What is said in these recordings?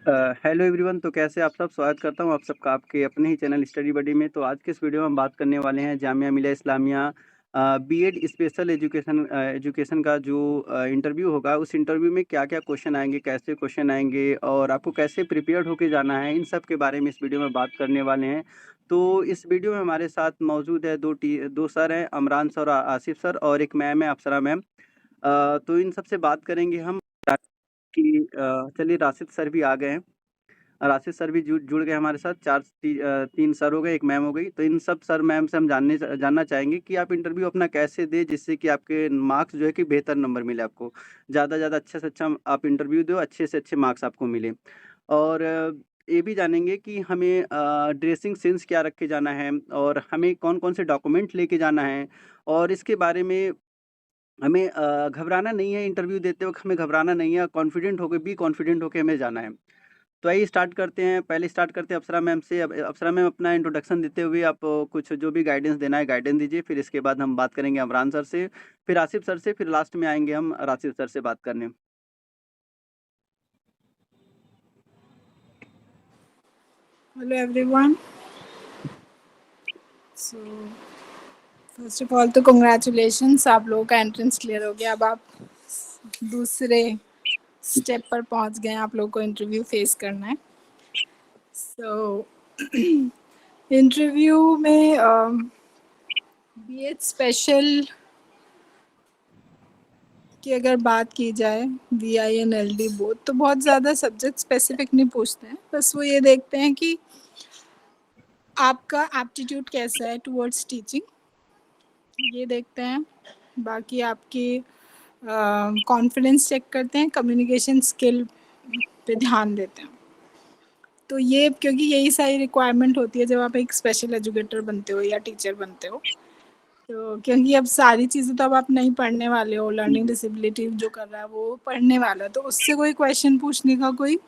Hello everyone. तो कैसे आप सब? स्वागत करता हूँ आप सबका आपके अपने ही चैनल स्टडी बडी में। तो आज के इस वीडियो में हम बात करने वाले हैं Jamia Millia Islamia BEd special education का जो इंटरव्यू होगा, उस इंटरव्यू में क्या क्या क्वेश्चन आएंगे, कैसे क्वेश्चन आएंगे और आपको कैसे प्रिपेयर्ड होके जाना है, इन सब के बारे में इस वीडियो में बात करने वाले हैं। तो इस वीडियो में हमारे साथ मौजूद है दो सर हैं, अमरान सर और आसिफ सर, और एक मैम है, अप्सरा मैम। तो इन सब से बात करेंगे हम कि चलिए राशिद सर भी आ गए हैं। राशिद सर भी जुड़ गए हमारे साथ। 3 सर हो गए, 1 मैम हो गई। तो इन सब सर मैम से हम जानना चाहेंगे कि आप इंटरव्यू अपना कैसे दें, जिससे कि आपके मार्क्स जो है कि बेहतर नंबर मिले आपको। ज़्यादा से ज़्यादा अच्छे से अच्छा आप इंटरव्यू दो, अच्छे से अच्छे मार्क्स आपको मिले। और ये भी जानेंगे कि हमें ड्रेसिंग सेंस क्या रख के जाना है और हमें कौन-कौन से डॉक्यूमेंट लेके जाना है। और इसके बारे में हमें घबराना नहीं है, इंटरव्यू देते वक़्त हमें घबराना नहीं है, कॉन्फिडेंट होके हमें जाना है। तो आइए स्टार्ट करते हैं। पहले स्टार्ट करते हैं अप्सरा मैम से। अब अप्सरा मैम अपना इंट्रोडक्शन देते हुए आप कुछ जो भी गाइडेंस देना है गाइडेंस दीजिए। फिर इसके बाद हम बात करेंगे अमरान सर से, फिर आसिफ सर से, फिर लास्ट में आएँगे हम राशिद सर से बात करने। Hello everyone. So first of all तो congratulations, आप लोगों का एंट्रेंस क्लियर हो गया। अब आप दूसरे स्टेप पर पहुंच गए हैं, आप लोगों को इंटरव्यू फेस करना है। सो इंटरव्यू में बीएड स्पेशल की अगर बात की जाए, वीआई एंड एलडी बोथ, तो बहुत ज़्यादा सब्जेक्ट स्पेसिफिक नहीं पूछते हैं। बस वो ये देखते हैं कि आपका एप्टीट्यूड कैसा है टुवर्ड्स टीचिंग, ये देखते हैं। बाकी आपकी कॉन्फिडेंस चेक करते हैं, कम्युनिकेशन स्किल पे ध्यान देते हैं। तो ये क्योंकि यही सारी रिक्वायरमेंट होती है जब आप एक स्पेशल एजुकेटर बनते हो या टीचर बनते हो। तो क्योंकि अब सारी चीज़ें तो अब आप नहीं पढ़ने वाले हो, लर्निंग डिसेबिलिटी जो कर रहा है वो पढ़ने वाला है, तो उससे कोई क्वेश्चन पूछने का कोई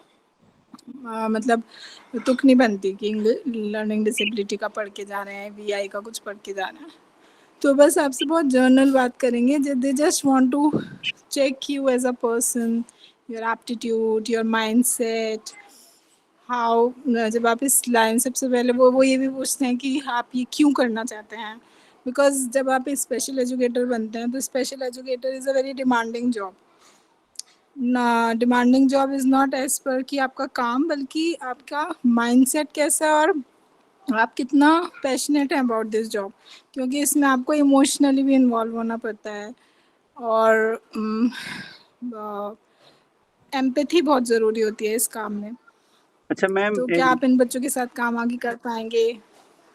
मतलब तुक नहीं बनती कि लर्निंग डिसेबिलिटी का पढ़ के जा रहे हैं, वीआई का कुछ पढ़ के जा रहे हैं। तो बस आपसे बहुत जर्नल बात करेंगे। They just want to check you as a person, your aptitude, your mindset, how. जब आप इस लाइन सबसे पहले वो ये भी पूछते हैं कि आप ये क्यों करना चाहते हैं, बिकॉज जब आप स्पेशल एजुकेटर बनते हैं तो special educator is a very demanding job ना। Demanding job is not as per कि आपका काम, बल्कि आपका माइंडसेट कैसा है और आप कितना पैशनेट हैं अबाउट दिस जॉब, क्योंकि इसमें आपको इमोशनली भी इन्वॉल्व होना पड़ता है और एम्पैथी बहुत ज़रूरी होती है इस काम में। अच्छा मैम, तो क्या आप इन बच्चों के साथ काम आगे कर पाएंगे?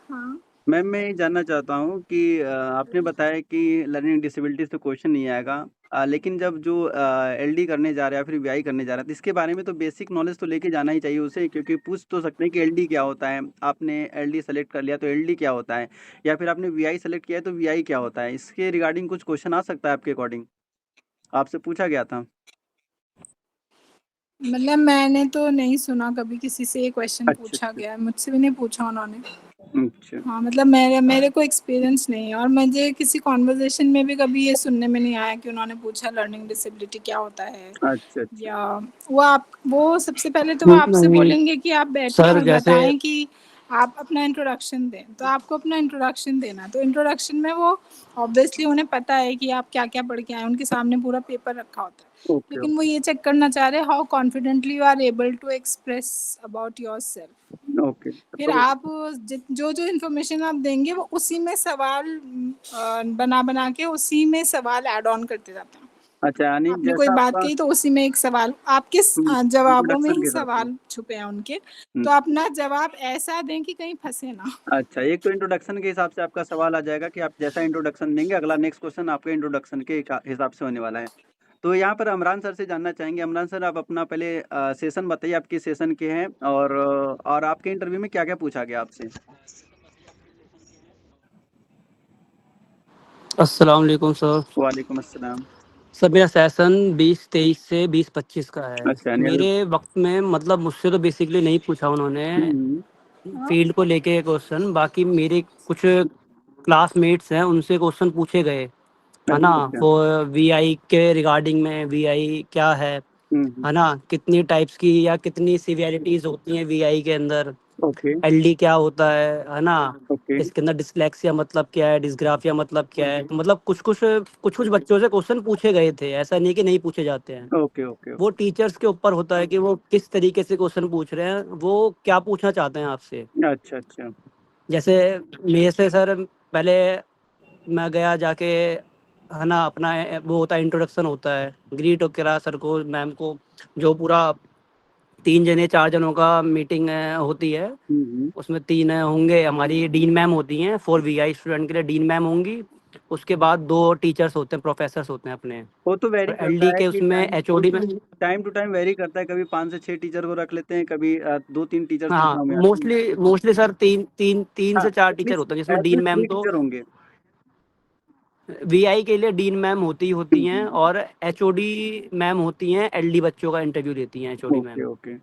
हाँ। मैम मैं ये जानना चाहता हूँ कि आपने बताया कि लर्निंग डिसेबिलिटी से क्वेश्चन नहीं आएगा, लेकिन जब जो एलडी करने जा रहा है या फिर वीआई करने जा रहा है, तो इसके बारे में तो बेसिक नॉलेज तो लेके जाना ही चाहिए उसे, क्योंकि पूछ तो सकते हैं कि एलडी क्या होता है। आपने एलडी सेलेक्ट कर लिया तो एलडी क्या होता है, या फिर आपने वीआई सेलेक्ट किया है तो वीआई क्या होता है। इसके रिगार्डिंग कुछ क्वेश्चन आ सकता है आपके अकॉर्डिंग, आपसे पूछा गया था। मतलब मैंने तो नहीं सुना कभी किसी से ये क्वेश्चन अच्छा पूछा अच्छा। गया, मुझसे भी नहीं पूछा उन्होंने। अच्छा हाँ, मतलब मेरे को एक्सपीरियंस नहीं है और मुझे किसी कॉन्वर्जेशन में भी कभी ये सुनने में नहीं आया कि उन्होंने पूछा लर्निंग डिसेबिलिटी क्या होता है। अच्छा अच्छा। या वो सबसे पहले तो वो आपसे नहीं बोलेंगे कि आप बैठे सर, और जैसे बताएं कि आप अपना इंट्रोडक्शन दें। तो आपको अपना इंट्रोडक्शन देना, तो इंट्रोडक्शन में वो ऑब्वियसली उन्हें पता है कि आप क्या क्या पढ़ के आए, उनके सामने पूरा पेपर रखा होता है। ओके लेकिन वो ये चेक करना चाह रहे हैं how confidently you are able to express about yourself. Okay. फिर तो आप जो जो इन्फॉर्मेशन आप देंगे वो उसी में सवाल बना बना के उसी में सवाल ऐड ऑन करते जाते हैं। अच्छा, यानी आपने कोई जैसा बात आपका कही तो उसी में एक सवाल, आपके जवाबों में इंट्रोडक्शन ही के हिसाब से। सवाल छुपे हैं उनके। हुँ। तो अपना जवाब ऐसा दें कि कहीं फंसे ना। अच्छा, एक तो इंट्रोडक्शन के हिसाब से आपका सवाल आ जाएगा कि आप जैसा इंट्रोडक्शन देंगे, अगला नेक्स्ट क्वेश्चन आपके इंट्रोडक्शन के हिसाब से होने वाला है। तो यहाँ पर अमरान सर से जानना चाहेंगे। अमरान सर, आप अपना पहले सेशन बताइए, आप किस सेशन के हैं और आपके इंटरव्यू में क्या-क्या पूछा गया आपसे? अस्सलाम वालेकुम सर। वालेकुम अस्सलाम। सर मेरा सेशन 2023 से 2025 का है। अच्छा, यानी मेरे वक्त में मतलब मुझसे तो बेसिकली नहीं पूछा उन्होंने हुँ, फील्ड को लेके क्वेश्चन, बाकी मेरे कुछ क्लासमेट्स हैं उनसे क्वेश्चन पूछे गए, है ना। अच्छा, अच्छा। वो वीआई के रिगार्डिंग में, वीआई क्या है, है ना, कितनी टाइप्स की या कितनी सिवियरिटीज होती हैं वीआई के अंदर, ओके, एलडी क्या होता है ना, ओके, इसके अंदर डिसलेक्सिया मतलब क्या है, डिस्ग्राफिया मतलब क्या है। तो मतलब कुछ बच्चों से क्वेश्चन पूछे गए थे, ऐसा नहीं कि नहीं पूछे जाते हैं। ओके, ओके, वो ओके। टीचर्स के ऊपर होता है कि वो किस तरीके से क्वेश्चन पूछ रहे हैं, वो क्या पूछना चाहते हैं आपसे। अच्छा, अच्छा। जैसे मेरे से सर पहले मैं गया जाके, है ना, अपना वो होता है, इंट्रोडक्शन होता है, ग्रीट करा सर को, मैम को, जो पूरा 3 जने 4 जनों का मीटिंग होती है। हुँ, हुँ। उसमें 3 होंगे, हमारी डीन मैम होती हैं, 4 वीआई स्टूडेंट के लिए डीन मैम होंगी। उसके बाद 2 टीचर्स होते हैं, प्रोफेसर्स होते हैं अपने। वो तो वेरी और करता एलडी है के कि उसमें एचओडी में, टाइम टू टाइम वेरी करता है, कभी 5 से 6 टीचर को रख लेते हैं, कभी 2-3 टीचर्स हाँ, चुनाव में आते हैं। मोस्टली सर 3 हाँ, से 4 टीचर होते हैं, जिसमें डीन एटलीस्ट मैम 3 तो टीचर होंगे। वीआई के लिए डीन मैम होती हुँ, हैं, हुँ। और एचओडी मैम होती हैं, एलडी बच्चों का इंटरव्यू लेती हैं एचओडी ओके, मैम, ओके।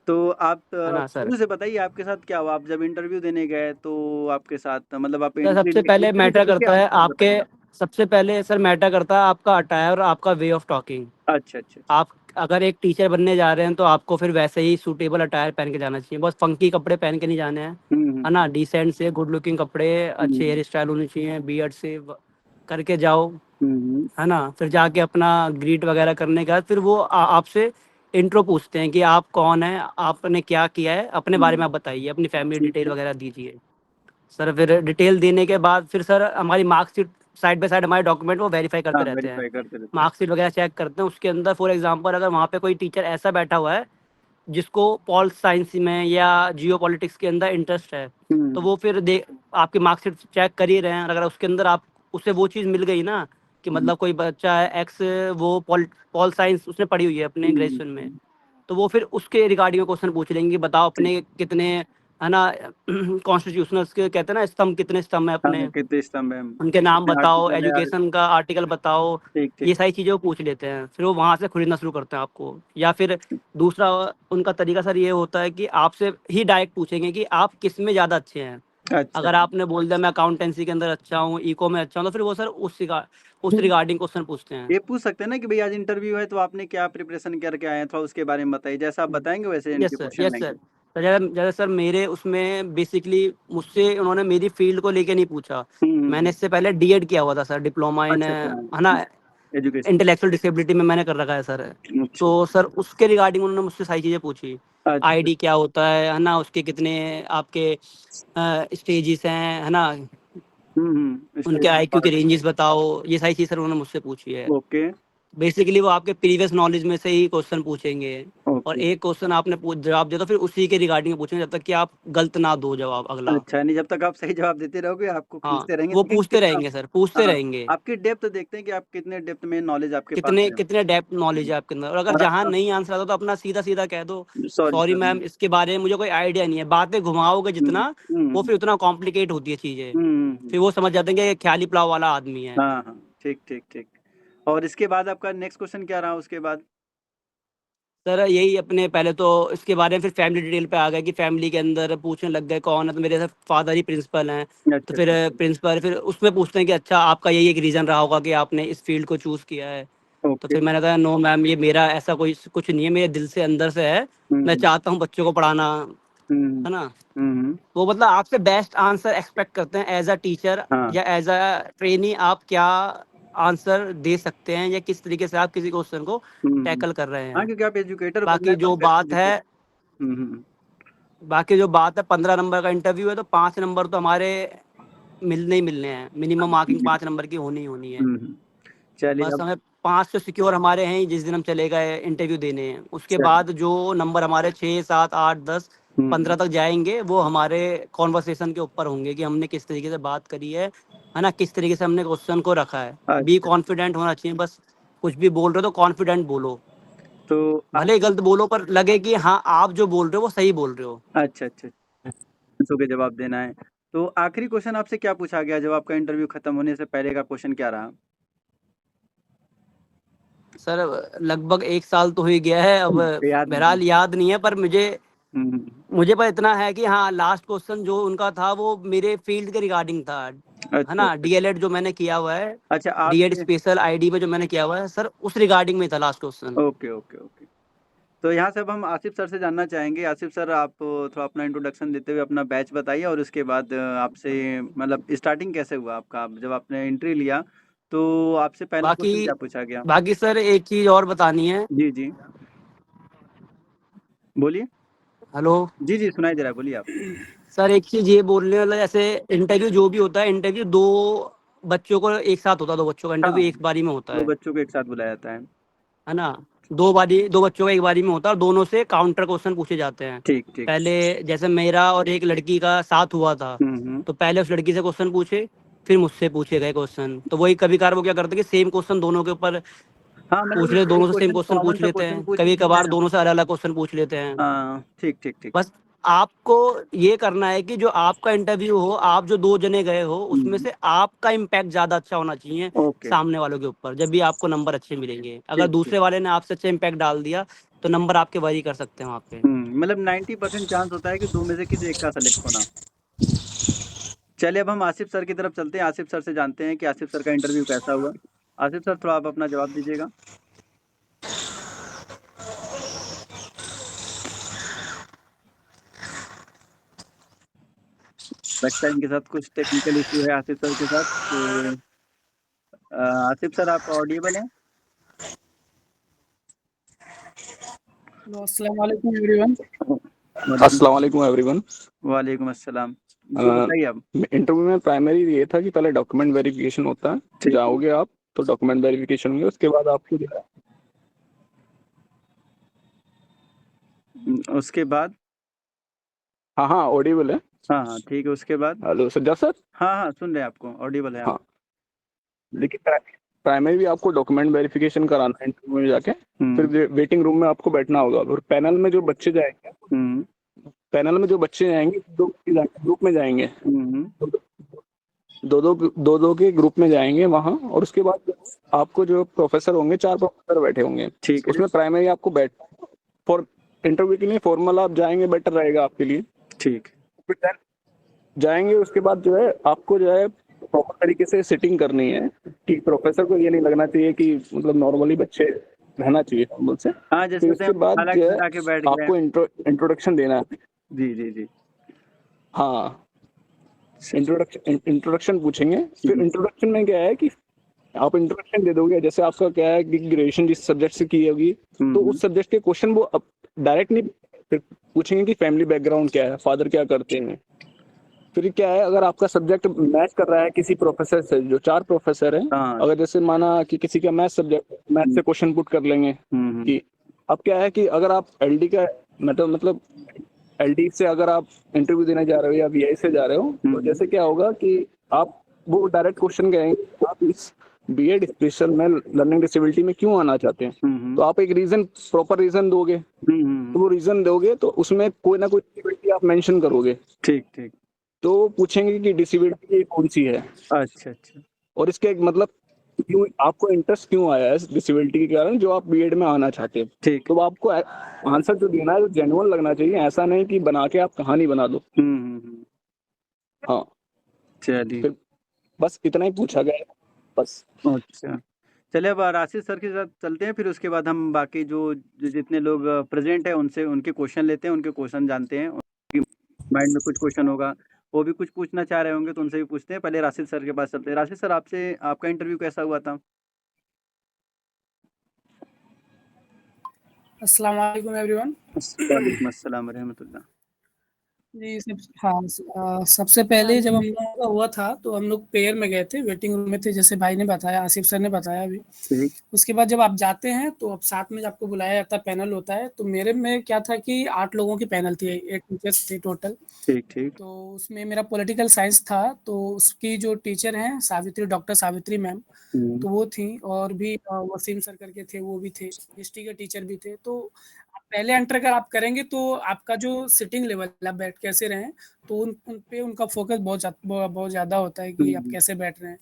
तो आप है ना सर। शुरू से बताइए आपके साथ क्या हुआ? आप जब इंटरव्यू देने गए तो आपके साथ मतलब आप सर सबसे पहले इंटरव्यू से मैटर लेके करता है आउट तक आपके, बताइए? सबसे पहले सर मैटर करता है आपका अटायर और आपका वे ऑफ टॉकिंग। अच्छा, अच्छा, अच्छा। आप अगर एक टीचर बनने जा रहे हैं तो आपको फिर वैसे ही सूटेबल अटायर पहन के जाना चाहिए, बस फंकी कपड़े पहन के नहीं जाने हैं, हुँ, है हुँ, ना। डिसेंट से गुड लुकिंग कपड़े, अच्छे हुँ, हेयर स्टाइल होनी चाहिए, बियर्ड से करके जाओ, हुँ, हुँ। है ना। फिर जाके अपना ग्रीट वगैरह करने के बाद फिर वो आपसे इंट्रो पूछते हैं कि आप कौन हैं, आपने क्या किया है, अपने बारे हुँ, में आप बताइए, अपनी फैमिली ठीक डिटेल है। वगैरह दीजिए। सर फिर डिटेल देने के बाद फिर सर हमारी मार्कशीट, साइड बाय साइड हमारे डॉक्यूमेंट वो वेरीफाई हाँ, करते रहते हैं, वेरीफाई करते रहते हैं। मार्कशीट वगैरह चेक करते हैं। उसके अंदर फॉर एग्जांपल अगर वहाँ पे कोई टीचर ऐसा बैठा हुआ है जिसको पॉल साइंस में या जियो पॉलिटिक्स के अंदर इंटरेस्ट है, तो हुँ, वो फिर आपकी मार्कशीट चेक कर ही रहे हैं। अगर उसके अंदर आप उसे वो चीज़ मिल गई ना, कि हुँ, मतलब कोई बच्चा है एक्स, वो पॉल साइंस उसने पढ़ी हुई है अपने हुँ, हुँ, ग्रेजुएशन में, हुँ। तो वो फिर उसके रिगार्डिंग क्वेश्चन पूछ लेंगे, बताओ ठीक। अपने कितने, है ना, कॉन्स्टिट्यूशनल के कहते हैं ना स्तंभ, कितने स्तंभ है हाँ, अपने, कितने स्तंभ हैं हम? उनके नाम कितने बताओ, आर्टिकल है? एजुकेशन का आर्टिकल बताओ। ठीक, ठीक, ये सारी चीज़ें वो पूछ लेते हैं, फिर वो वहाँ से खरीदना शुरू करते हैं आपको। या फिर दूसरा उनका तरीका सर ये होता है कि आपसे ही डायरेक्ट पूछेंगे कि आप किस में ज़्यादा अच्छे हैं। अच्छा। अगर आपने बोल दिया मैं अकाउंटेंसी के अंदर अच्छा हूँ, इको में अच्छा हूँ, तो फिर वो सर उस रिगार्डिंग क्वेश्चन पूछते हैं। ये पूछ सकते हैं ना कि भई आज इंटरव्यू है तो आपने क्या प्रिपरेशन करके आए हैं? थोड़ा उसके बारे में बताइए। जैसा आप बताएँगे वैसे इनके यस सर, क्वेश्चन यस रहेंगे। सर। तो जैसे जैसे सर मेरे उसमें बेसिकली मुझसे उन्होंने मेरी फील्ड को लेके नहीं पूछा। हुँ, हुँ, मैंने हुँ। इससे पहले डीएड किया हुआ था सर, डिप्लोमा इन, अच्छा, है अच्छा। ना, एजुकेशन। इंटेलेक्चुअल डिसेबिलिटी में मैंने कर रखा है सर। अच्छा, तो सर उसके रिगार्डिंग उन्होंने मुझसे सारी चीज़ें पूछी। अच्छा। आईडी क्या होता है ना, उसके कितने आपके स्टेजेस हैं, है ना, हुँ, हुँ। उनके स्टेज आईक्यू और के रेंजेस बताओ, ये सारी चीज़ सर उन्होंने मुझसे पूछी है। ओके, बेसिकली वो आपके प्रीवियस नॉलेज में से ही क्वेश्चन पूछेंगे, और ओके। एक क्वेश्चन आपने जवाब दिया तो फिर उसी के रिगार्डिंग पूछेंगे, जब तक कि आप गलत ना दो जवाब अगला। अच्छा, नहीं जब तक आप सही जवाब देते रहोगे आपको हाँ, पूछते रहेंगे वो लेकिन पूछते कितना रहेंगे सर, पूछते हाँ, रहेंगे, आपकी डेप्थ देखते हैं कि आप कितने डेप्थ में नॉलेज आपके पास कितने है। कितने डेप्थ नॉलेज है आपके अंदर। और अगर और जहाँ आप नहीं आंसर आता तो अपना सीधा सीधा कह दो, सॉरी सॉरी सर। मैम, इसके बारे में मुझे कोई आइडिया नहीं है। बातें घुमाओगे हुँ, जितना, वो हुँ, फिर उतना कॉम्प्लिकेट होती है चीज़ें, हुँ, हुँ, हुँ। फिर वो समझ जाते हैं कि ये ख्याली पुलाव वाला आदमी है। हाँ, हाँ। ठीक, ठीक, ठीक। और इसके बाद आपका नेक्स्ट क्वेश्चन क्या रहा उसके बाद? सर यही अपने पहले तो इसके बारे में फिर फैमिली डिटेल पे आ गए कि फैमिली के अंदर पूछने लग गए कौन है, तो मेरे फादर ही प्रिंसिपल हैं। तो अच्छा, फिर अच्छा, अच्छा। प्रिंसिपल फिर उसमें पूछते हैं कि अच्छा आपका यही एक रीज़न रहा होगा कि आपने इस फील्ड को चूज़ किया है। तो ओके। फिर मैंने कहा नो मैम, ये मेरा ऐसा कोई कुछ नहीं है, मेरे दिल से अंदर से है, हुँ, मैं हुँ। चाहता हूँ बच्चों को पढ़ाना, हुँ, है ना। हुँ, हुँ। वो मतलब आपसे बेस्ट आंसर एक्सपेक्ट करते हैं एज अ टीचर हाँ। या एज अ ट्रेनी, आप क्या आंसर दे सकते हैं या किस तरीके से आप किसी क्वेश्चन को हुँ, हुँ। टैकल कर रहे हाँ, हैं। क्योंकि आप एजुकेटर बनना बाकी है तो जो आपको अच्छी बात है, डिग्री हुँ, हुँ। बाकी जो बात है 15 नंबर का इंटरव्यू है, तो 5 नंबर तो हमारे मिलने ही मिलने हैं, मिनिमम मार्किंग 5 नंबर की होनी ही होनी है। हुँ, हुँ। चलिए बस अब हमें 5 तो सिक्योर हमारे हैं ही जिस दिन हम चले गए इंटरव्यू देने। उसके चलिए बाद जो नंबर हमारे 6 7 8 10 हुँ, 15 हुँ। तक जाएंगे, वो हमारे कॉन्वर्सेशन के ऊपर होंगे कि हमने किस तरीके से बात करी है ना, किस तरीके से हमने क्वेश्चन को रखा है। बी अच्छा, कॉन्फिडेंट होना चाहिए, बस कुछ भी बोल रहे हो तो कॉन्फिडेंट बोलो, तो भले ही गलत बोलो पर लगे कि हाँ आप जो बोल रहे हो वो सही बोल रहे हो। अच्छा, अच्छा। सो के जवाब देना है। तो आखिरी क्वेश्चन आपसे क्या पूछा गया जब आपका इंटरव्यू खत्म होने से पहले का क्वेश्चन क्या रहा? सर लगभग 1 साल तो हो ही गया है अब, याद नहीं है। बहरहाल याद नहीं है, पर मुझे हुँ, हुँ। मुझे पर इतना है कि हाँ, लास्ट क्वेश्चन जो उनका था वो मेरे फील्ड के रिगार्डिंग था, है अच्छा, ना। अच्छा। डीएलएड जो मैंने किया हुआ है, अच्छा डीएड आपके स्पेशल आईडी में जो मैंने किया हुआ है सर, उस रिगार्डिंग में था last question. Okay, okay, okay. तो यहाँ से अब हम आसिफ सर से जानना चाहेंगे। आसिफ सर, आप थोड़ा अपना इंट्रोडक्शन देते हुए अपना बैच बताइए और उसके बाद आपसे मतलब स्टार्टिंग कैसे हुआ आपका? जब आपने एंट्री लिया तो आपसे पहला बाकी क्वेश्चन क्या पूछा गया? बाकी सर एक चीज़ और बतानी है। जी, जी। बोलिए। हेलो। जी, जी, सुनाई दे रहा है, बोलिए आप। सर एक चीज़ ये बोलने वाला, जैसे इंटरव्यू जो भी होता है, इंटरव्यू 2 बच्चों को एक साथ होता है, 2 बच्चों का हाँ, इंटरव्यू एक बारी में होता 2 बच्चों को एक साथ बुलाया जाता है। है ना? 2 बच्चों का एक बारी में होता है और दोनों से काउंटर क्वेश्चन पूछे जाते हैं। ठीक, ठीक। पहले जैसे मेरा और एक लड़की का साथ हुआ था, हुँ, हुँ। तो पहले उस लड़की से क्वेश्चन पूछे, फिर मुझसे पूछे गए क्वेश्चन। तो वही कभी-कभार वो क्या करते हैं कि सेम क्वेश्चन दोनों के ऊपर हाँ, मतलब पूछ लेते, एक दोनों से सेम क्वेश्चन क्वेश्चन कॉमन पूछ सा लेते क्वेश्चन हैं, पूछ के कभी-कभार फिर दोनों से अलग-अलग क्वेश्चन पूछ लेते हैं। हाँ, ठीक, ठीक, ठीक। बस आपको ये करना है कि जो आपका इंटरव्यू हो, आप जो 2 जने गए हो, उसमें हुँ, से आपका इम्पैक्ट ज़्यादा अच्छा होना चाहिए ओके। सामने वालों के ऊपर, जब भी आपको नंबर अच्छे मिलेंगे। अगर ठीक, ठीक। दूसरे वाले ने आपसे अच्छा इम्पैक्ट डाल दिया, तो नंबर आपके वरी कर सकते हैं वहाँ पे। मतलब 90% चांस होता है कि 2 में से किसी एक का सेलेक्ट होना। चलिए अब हम आसिफ सर की तरफ चलते हैं। आसिफ सर से जानते हैं कि आसिफ सर का इंटरव्यू कैसा हुआ? आसिफ सर, थोड़ा आप अपना जवाब दीजिएगा। लगता है इनके साथ कुछ टेक्निकल इश्यू है आसिफ सर के साथ। तो आसिफ सर, आप ऑडिबल हैं? हेलो, अस्सलाम वालेकुम एवरीवन। अस्सलाम वालेकुम एवरीवन। वालेकुम अस्सलाम। जी, बताइए अब। इंटरव्यू में प्राइमरी ये था कि पहले डॉक्यूमेंट वेरिफिकेशन होता है, ठीक है। जाओगे आप तो डॉक्यूमेंट वेरिफिकेशन होंगे, उसके बाद आपको जो है उसके बाद? हाँ हाँ ऑडिबल है। हाँ, हाँ, ठीक है, उसके बाद? हेलो सज्जा सर। हाँ, हाँ, सुन रहे हैं आपको, ऑडिबल है आप। हाँ, देखिए प्राइमरी भी आपको डॉक्यूमेंट वेरिफिकेशन कराना है इंटरव्यू में जाके, फिर हुँ, वेटिंग रूम में आपको बैठना होगा और पैनल में जो बच्चे जाएंगे, हुँ, पैनल में जो बच्चे जाएंगे ग्रुप में जाएंगे, हुँ, दो के ग्रुप में जाएंगे वहाँ, और उसके बाद आपको जो प्रोफेसर होंगे, 4 प्रोफेसर बैठे होंगे, ठीक है, उसमें प्राइमरी आपको बैठ फॉर इंटरव्यू के लिए फॉर्मल आप जाएंगे, बेटर रहेगा आपके लिए। ठीक। फिर then जाएंगे, उसके बाद जो है आपको जो है प्रॉपर तरीके से सिटिंग करनी है कि प्रोफेसर को ये नहीं लगना चाहिए कि मतलब नॉर्मली बच्चे रहना चाहिए नॉर्मल से। हाँ, जैसे फिर होते उसके हैं बाद अलग जो है घर आके बैठ गए। आपको इंट्रोडक्शन देना है। जी, जी, जी। हाँ, इंट्रोडक्शन पूछेंगे। फिर हुँ, इंट्रोडक्शन में क्या है कि आप इंट्रोडक्शन दे दोगे, जैसे आपका क्या है कि ग्रेजुएशन जिस सब्जेक्ट से की होगी, हुँ, तो हुँ, उस सब्जेक्ट के क्वेश्चन वो डायरेक्ट नहीं, फिर पूछेंगे कि फैमिली बैकग्राउंड क्या है, फादर क्या करते हैं। फिर क्या है, अगर आपका सब्जेक्ट मैच कर रहा है किसी प्रोफेसर से, जो 4 प्रोफेसर हैं, हाँ, अगर जैसे माना कि किसी का मैथ हुँ, से क्वेश्चन पुट कर लेंगे हुँ, हुँ, कि अब क्या है कि अगर आप एलडी का मतलब एलडी से अगर आप इंटरव्यू देने जा रहे हो या वीआई से जा रहे हो, तो हुँ, जैसे क्या होगा कि आप वो डायरेक्ट क्वेश्चन कहेंगे आप इस बीएड स्पेशल में लर्निंग डिसेबिलिटी में क्यों आना चाहते हैं, हुँ, हुँ, तो आप एक रीजन, प्रॉपर रीजन दोगे। हुँ, हुँ, तो वो रीजन दोगे तो उसमें कोई ना कोई डिसेबिलिटी आप मेंशन करोगे, ठीक, ठीक। तो वो पूछेंगे कि डिसेबिलिटी कौन सी है अच्छा, अच्छा। और इसके एक मतलब क्यों आपको इंटरेस्ट क्यों आया है इस डिसेबिलिटी के कारण जो आप बीएड में आना चाहते हैं। ठीक। तो आपको आंसर जो देना है वो जेन्युइन लगना चाहिए, ऐसा नहीं कि बना के आप कहानी बना दो। हुँ, हुँ, हुँ। हाँ, चलिए। फिर बस इतना ही पूछा गया है, बस। अच्छा। चलिए अब राशिद सर के साथ चलते हैं, फिर उसके बाद हम बाकी जो जितने लोग प्रेज़ेंट हैं उनसे उनके क्वेश्चन लेते हैं, उनके क्वेश्चन जानते हैं। उनकी माइंड में कुछ क्वेश्चन होगा, वो भी कुछ पूछना चाह रहे होंगे तो उनसे भी पूछते हैं। पहले राशिद सर के पास चलते हैं। राशिद सर, आपसे आपका इंटरव्यू कैसा हुआ था? अस्सलाम वालेकुम एवरीवन। वालेकुम अस्सलाम व रहमतुल्लाह। जी, सबसे पहले जब हम लोगों का हुआ था तो हम लोग पेयर में गए थे, वेटिंग रूम में थे, जैसे भाई ने बताया, आसिफ सर ने बताया अभी। ठीक, उसके बाद जब आप जाते हैं तो अब साथ में आपको बुलाया जाता है, पैनल होता है। तो मेरे में क्या था कि 8 लोगों की पैनल थी, 8 टीचर्स थे टोटल। ठीक, ठीक। तो उसमें मेरा पॉलिटिकल साइंस था, तो उसकी जो टीचर हैं डॉक्टर सावित्री मैम, हुँ, तो वो थी, और भी वसीम सर करके थे, वो भी थे, हिस्ट्री के टीचर भी थे। तो पहले एंटर अगर आप करेंगे तो आपका जो सिटिंग लेवल है, आप बैठ कैसे रहे हैं, तो उन पे उनका फोकस बहुत ज़्यादा होता है हुँ, कि आप हुँ, कैसे बैठ रहे हैं।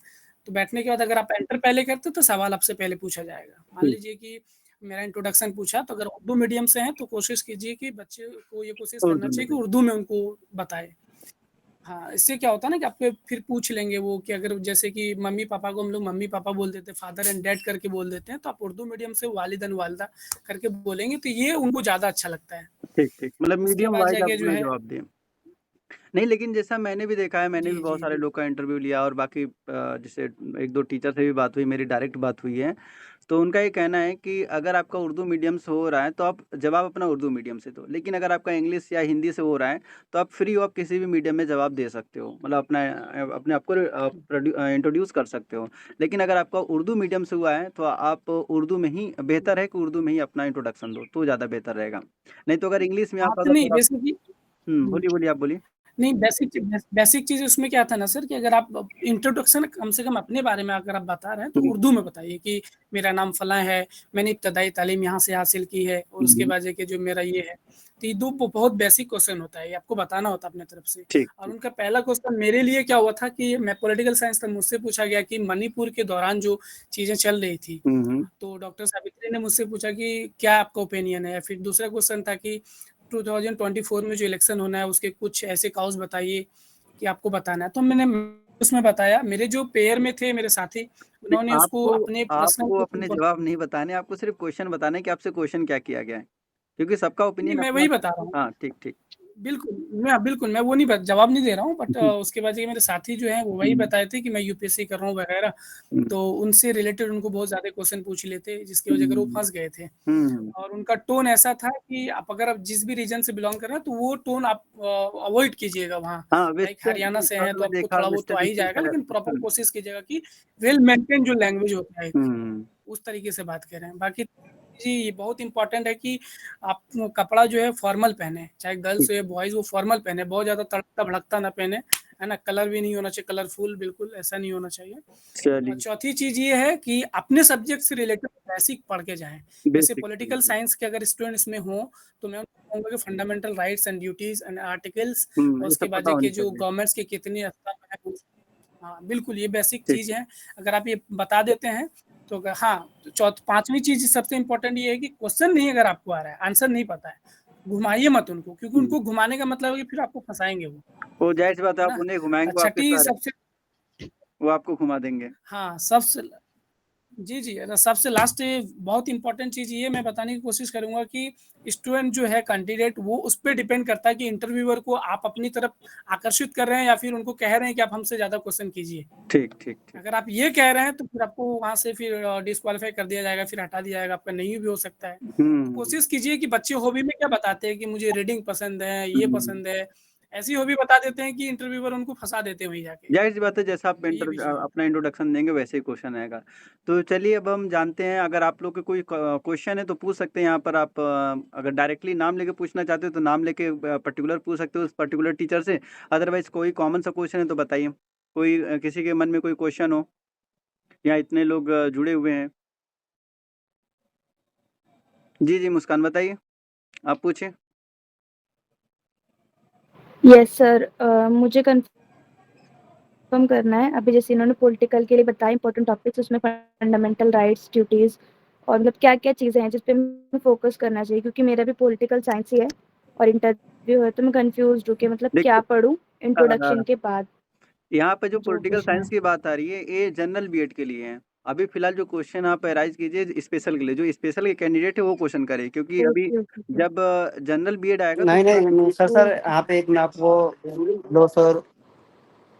तो बैठने के बाद अगर आप एंटर पहले करते तो सवाल आपसे पहले पूछा जाएगा। मान ठीक। लीजिए कि मेरा इंट्रोडक्शन पूछा, तो अगर उर्दू मीडियम से हैं तो कोशिश कीजिए कि बच्चे को ये कोशिश करना उर्दू चाहिए कि मीडियम। उर्दू में उनको बताएँ। हाँ, इससे क्या होता है ना कि आपको फिर पूछ लेंगे वो कि अगर जैसे कि मम्मी-पापा को हम लोग मम्मी-पापा बोल देते हैं, फादर एंड डैड करके बोल देते हैं, तो आप उर्दू मीडियम से वालिदैन वालिदा करके बोलेंगे, तो ये उनको ज़्यादा अच्छा लगता है। ठीक, ठीक। मतलब उसके मीडियम बाद वाइज़ जाके जो आपने है जवाब दिए। नहीं, लेकिन जैसा मैंने भी देखा है, मैंने भी जी, बहुत जी, सारे बिल्कुल। लोग का इंटरव्यू लिया और बाकी जैसे 1-2 टीचर से भी बात हुई, मेरी डायरेक्ट बात हुई है। तो उनका ये कहना है कि अगर आपका उर्दू मीडियम से हो रहा है, तो आप जवाब अपना उर्दू मीडियम से दो। लेकिन अगर आपका इंग्लिश या हिंदी से हो रहा है, तो आप फ्री ऑफ किसी भी मीडियम में जवाब दे सकते हो। मतलब अपने आप को इंट्रोड्यूस कर सकते हो। लेकिन अगर आपका उर्दू मीडियम से हुआ है, तो आप उर्दू में ही बेहतर है कि उर्दू में ही अपना इंट्रोडक्शन दो, तो ज़्यादा बेहतर रहेगा। नहीं तो अगर इंग्लिश में हाँ, आपका तो अगर नहीं थोड़ा बेसिकली हुँ। बोलिए, बोलिए, आप बोलिए। नहीं बेसिक चीज़ उसमें क्या था ना सर कि अगर आप इंट्रोडक्शन कम से कम अपने बारे में अगर आप बता रहे हैं तो हुँ, उर्दू में बताइए कि मेरा नाम फलाँ है, मैंने इब्तदाई तालीम यहाँ से हासिल की है और उसके हुँ। बाद जाके जो मेरा ये है। तो ये 2 बहुत बेसिक क्वेश्चन होता है, ये आपको बताना होता है अपनी तरफ से। ठीक, और ठीक। उनका पहला क्वेश्चन मेरे लिए क्या हुआ था कि मैं पॉलिटिकल साइंस था, मुझसे पूछा गया कि मणिपुर के दौरान जो चीज़ें चल रही थी, हुँ, हुँ। तो डॉक्टर सावित्री ने मुझसे पूछा कि क्या आपका ओपिनियन है? फिर दूसरा क्वेश्चन था कि 2024 में जो इलेक्शन होना है उसके कुछ ऐसे काउज़ बताइए कि आपको बताना है। तो मैंने उसमें बताया, मेरे जो पेयर में थे मेरे साथी, नहीं, उन्होंने उसको आपको अपने पर्सनल आपको कुछ अपने इन्फॉर्म जवाब नहीं बताने, आपको सिर्फ़ क्वेश्चन बताना है कि आपसे क्वेश्चन क्या किया गया है। क्योंकि सबका नहीं, ओपिनियन मैं अपना वही बता रहा हूँ। हाँ, ठीक, ठीक। बिल्कुल, मैं वो नहीं ब जवाब नहीं दे रहा हूँ बट हुँ, उसके बाद ये मेरे साथी जो हैं वो वही हुँ, बताए थे कि मैं यूपीएससी कर रहा हूँ वगैरह, हुँ, तो उनसे रिलेटेड उनको बहुत ज़्यादा क्वेश्चन पूछ लिए थे जिसकी वजह से वो हुँ, फँस गए थे। हुँ। और उनका टोन ऐसा था कि आप जिस भी रीजन से बिलॉन्ग कर रहे हैं तो वो टोन आप अवॉइड कीजिएगा वहाँ। हाँ, लाइक हरियाणा से हैं तो आपने आपको देखा थोड़ा बहुत तो आ वेस्टर्न ही स्टाइल जाएगा का लेकिन प्रॉपर हुँ, कोशिश कीजिएगा कि वेल मेंटेन जो लैंग्वेज होता है एक, हुँ, उस तरीके से बात करें। बाकी जी, ये बहुत इम्पोर्टेंट है कि आप कपड़ा जो है फॉर्मल पहने, चाहे गर्ल्स ठीक। हो या बॉयज़ वो फॉर्मल पहने, बहुत ज़्यादा तड़कता-भड़कता ना पहने, है ना? कलर भी नहीं होना चाहिए कलरफुल बिल्कुल ऐसा नहीं होना चाहिए। और चलिए, चौथी चीज़ ये है कि अपने सब्जेक्ट से रिलेटेड बेसिक पढ़ के जाएँ। जैसे बेसिक पॉलिटिकल बिल्कुल। साइंस के अगर स्टूडेंट्स में हों, तो मैं उनको कहूँगा कि fundamental rights and duties and articles और ये उसके सब बाद पता देखिए होनी जो चाहिए। गवर्नमेंट्स के कितने स्तंभ हैं हाँ, बिल्कुल ये बेसिक ठीक, चीज़ है। अगर आप ये बता देते हैं तो हाँ, तो 5वीं चीज़ सबसे इम्पोर्टेंट ये है कि क्वेश्चन नहीं अगर आपको आ रहा है, आंसर नहीं पता है, घुमाइए मत उनको क्योंकि हुँ। उनको घुमाने का मतलब है कि फिर आपको फँसाएँगे वो, वो ज़ाहिर-सी बात है है आप ना? उन्हें घुमाएँगे वो आपके छठी सर हैं, सबसे वो आपको घुमा देंगे। हाँ, सबसे जी, जी। सबसे लास्ट बहुत इम्पोर्टेंट चीज़ ये मैं बताने की कोशिश करूँगा कि स्टूडेंट जो है कैंडिडेट वो उस पे डिपेंड करता है कि इंटरव्यूअर को आप अपनी तरफ आकर्षित कर रहे हैं या फिर उनको कह रहे हैं कि आप हमसे ज़्यादा क्वेश्चन कीजिए। ठीक, ठीक, ठीक। अगर आप ये कह रहे हैं तो फिर आपको वहाँ से फिर डिस्क्वालीफाई कर दिया जाएगा, फिर हटा दिया जाएगा, आपका नहीं भी हो सकता है। तो हुँ, कोशिश कीजिए कि बच्चे हॉबी में क्या बताते हैं कि मुझे रीडिंग पसंद है, ये हुँ। पसंद है। ऐसी हॉबी बता देते हैं कि इंटरव्यूअर उनको फँसा देते हैं वहीं जाके। ज़ाहिर-सी बात है जैसा आप तो ये भी चीज़ है। अपना इंट्रोडक्शन देंगे वैसे ही क्वेश्चन आएगा। तो चलिए अब हम जानते हैं अगर आप लोग के कोई क्वेश्चन है तो पूछ सकते हैं यहाँ पर आप अगर डायरेक्टली नाम लेके पूछना चाहते हो तो नाम लेके पर्टिकुलर पूछ सकते हो उस पर्टिकुलर टीचर से। अदरवाइज़ कोई कॉमन सा क्वेश्चन है तो बताइए। कोई किसी के मन में कोई क्वेश्चन हो या इतने लोग जुड़े हुए हैं। जी, जी, मुस्कान बताइए। आप पूछिए। यस सर मुझे कंफर्म करना है अभी जैसे इन्होंने पॉलिटिकल के लिए बताया इंपॉर्टेंट टॉपिक्स उसमें फंडामेंटल राइट्स ड्यूटीज और मतलब क्या क्या चीज़ें हैं जिस पे हमें फोकस करना चाहिए क्योंकि मेरा भी पॉलिटिकल साइंस ही है और इंटरव्यू है तो मैं कंफ्यूज हूँ कि मतलब क्या देखिए पढूं अ इंट्रोडक्शन के बाद यहाँ पे जो जो पॉलिटिकल पूछना साइंस है की बात आ रही है, ये जनरल बीएड के लिए है। अभी फ़िलहाल जो क्वेश्चन आप राइज़ कीजिए स्पेशल के लिए, जो स्पेशल के कैंडिडेट है वो क्वेश्चन करे क्योंकि अभी ओके ओके ओके जब जनरल बीएड आएगा तो नहीं, उसका नहीं, सर ओके यहाँ पे एक मैं आपको लो सर।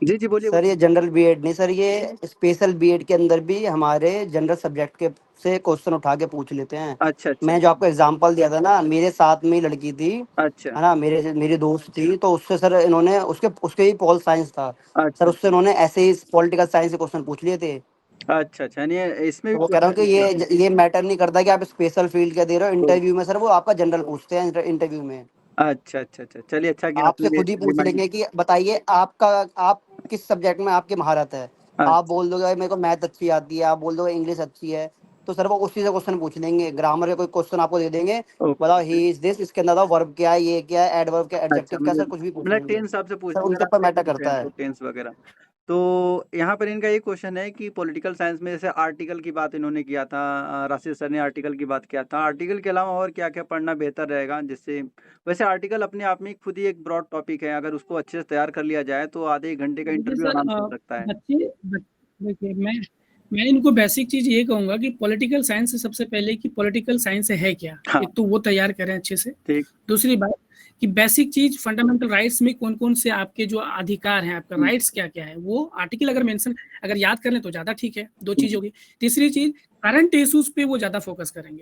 जी, जी, बोलिए, सर ये बोलिए। जनरल बीएड नहीं सर, ये स्पेशल बीएड के अंदर भी हमारे जनरल सब्जेक्ट के से क्वेश्चन उठा के पूछ लेते हैं। अच्छा, अच्छा, मैं जो आपको एग्जांपल दिया था ना, मेरे साथ में ही लड़की थी, अच्छा, है ना, मेरी दोस्त थी, तो उससे सर इन्होंने उसके उसके ही पॉल साइंस था सर, अच्छा, उससे इन्होंने ऐसे ही पॉलिटिकल साइंस के क्वेश्चन पूछ लिए थे। अच्छा, अच्छा, यानी इसमें तो भी वो कह रहा हूँ कि क्वेश्चन ये मैटर नहीं करता कि आप स्पेशल फील्ड क्या दे रहे हो, तो इंटरव्यू में सर वो आपका जनरल पूछते हैं इंटरव्यू में। अच्छा, अच्छा, अच्छा, चलिए अच्छा किया आपने आपसे खुद ही पूछ रिमाइंड लेंगे कि बताइए आप किस सब्जेक्ट में आपकी महारत है। आप अच्छा, बोल दोगे "भाई, मेरे को मैथ अच्छी आती है", आप बोल दोगे इंग्लिश अच्छी है, तो सर वो उसी से क्वेश्चन पूछ लेंगे। ग्रामर के कोई क्वेश्चन आपको दे देंगे, बताओ ओके, ही इज दिस, इसके अंदर वर्ब क्या है, ये क्या है, एडवर्ब क्या, अच्छा एडजेक्टिव क्या, सर कुछ भी पूछ मतलब लेंगे। टेंस आपसे सर पूछेंगे उनके अगर ऊपर आप मैटर टेंस हैं करता तो है। टेंस वगैरह। तो यहाँ पर इनका ये क्वेश्चन है कि पॉलिटिकल साइंस में जैसे आर्टिकल की बात इन्होंने किया था, राशिद सर ने आर्टिकल की बात किया था। आर्टिकल के अलावा और क्या-क्या पढ़ना बेहतर रहेगा जिससे वैसे आर्टिकल अपने आप में खुद ही एक ब्रॉड टॉपिक है, अगर उसको अच्छे से तैयार कर लिया जाए तो आधे 1 घंटे का देखिए इंटरव्यू सर आराम से हो सकता है। देखिए मैं इनको बेसिक चीज़ ये कहूँगा कि पॉलिटिकल साइंस से सबसे पहले कि पॉलिटिकल साइंस है क्या? हाँ। एक तो वो तैयार करें अच्छे से। ठीक। दूसरी बात कि बेसिक चीज़ फंडामेंटल राइट्स में कौन-कौन से आपके जो अधिकार हैं, आपका राइट्स क्या-क्या है, वो आर्टिकल अगर याद कर लें तो ज़्यादा ठीक है, 2 चीज़ होगी। तीसरी चीज़ करंट इश्यूज़ पे वो ज़्यादा फोकस करेंगे,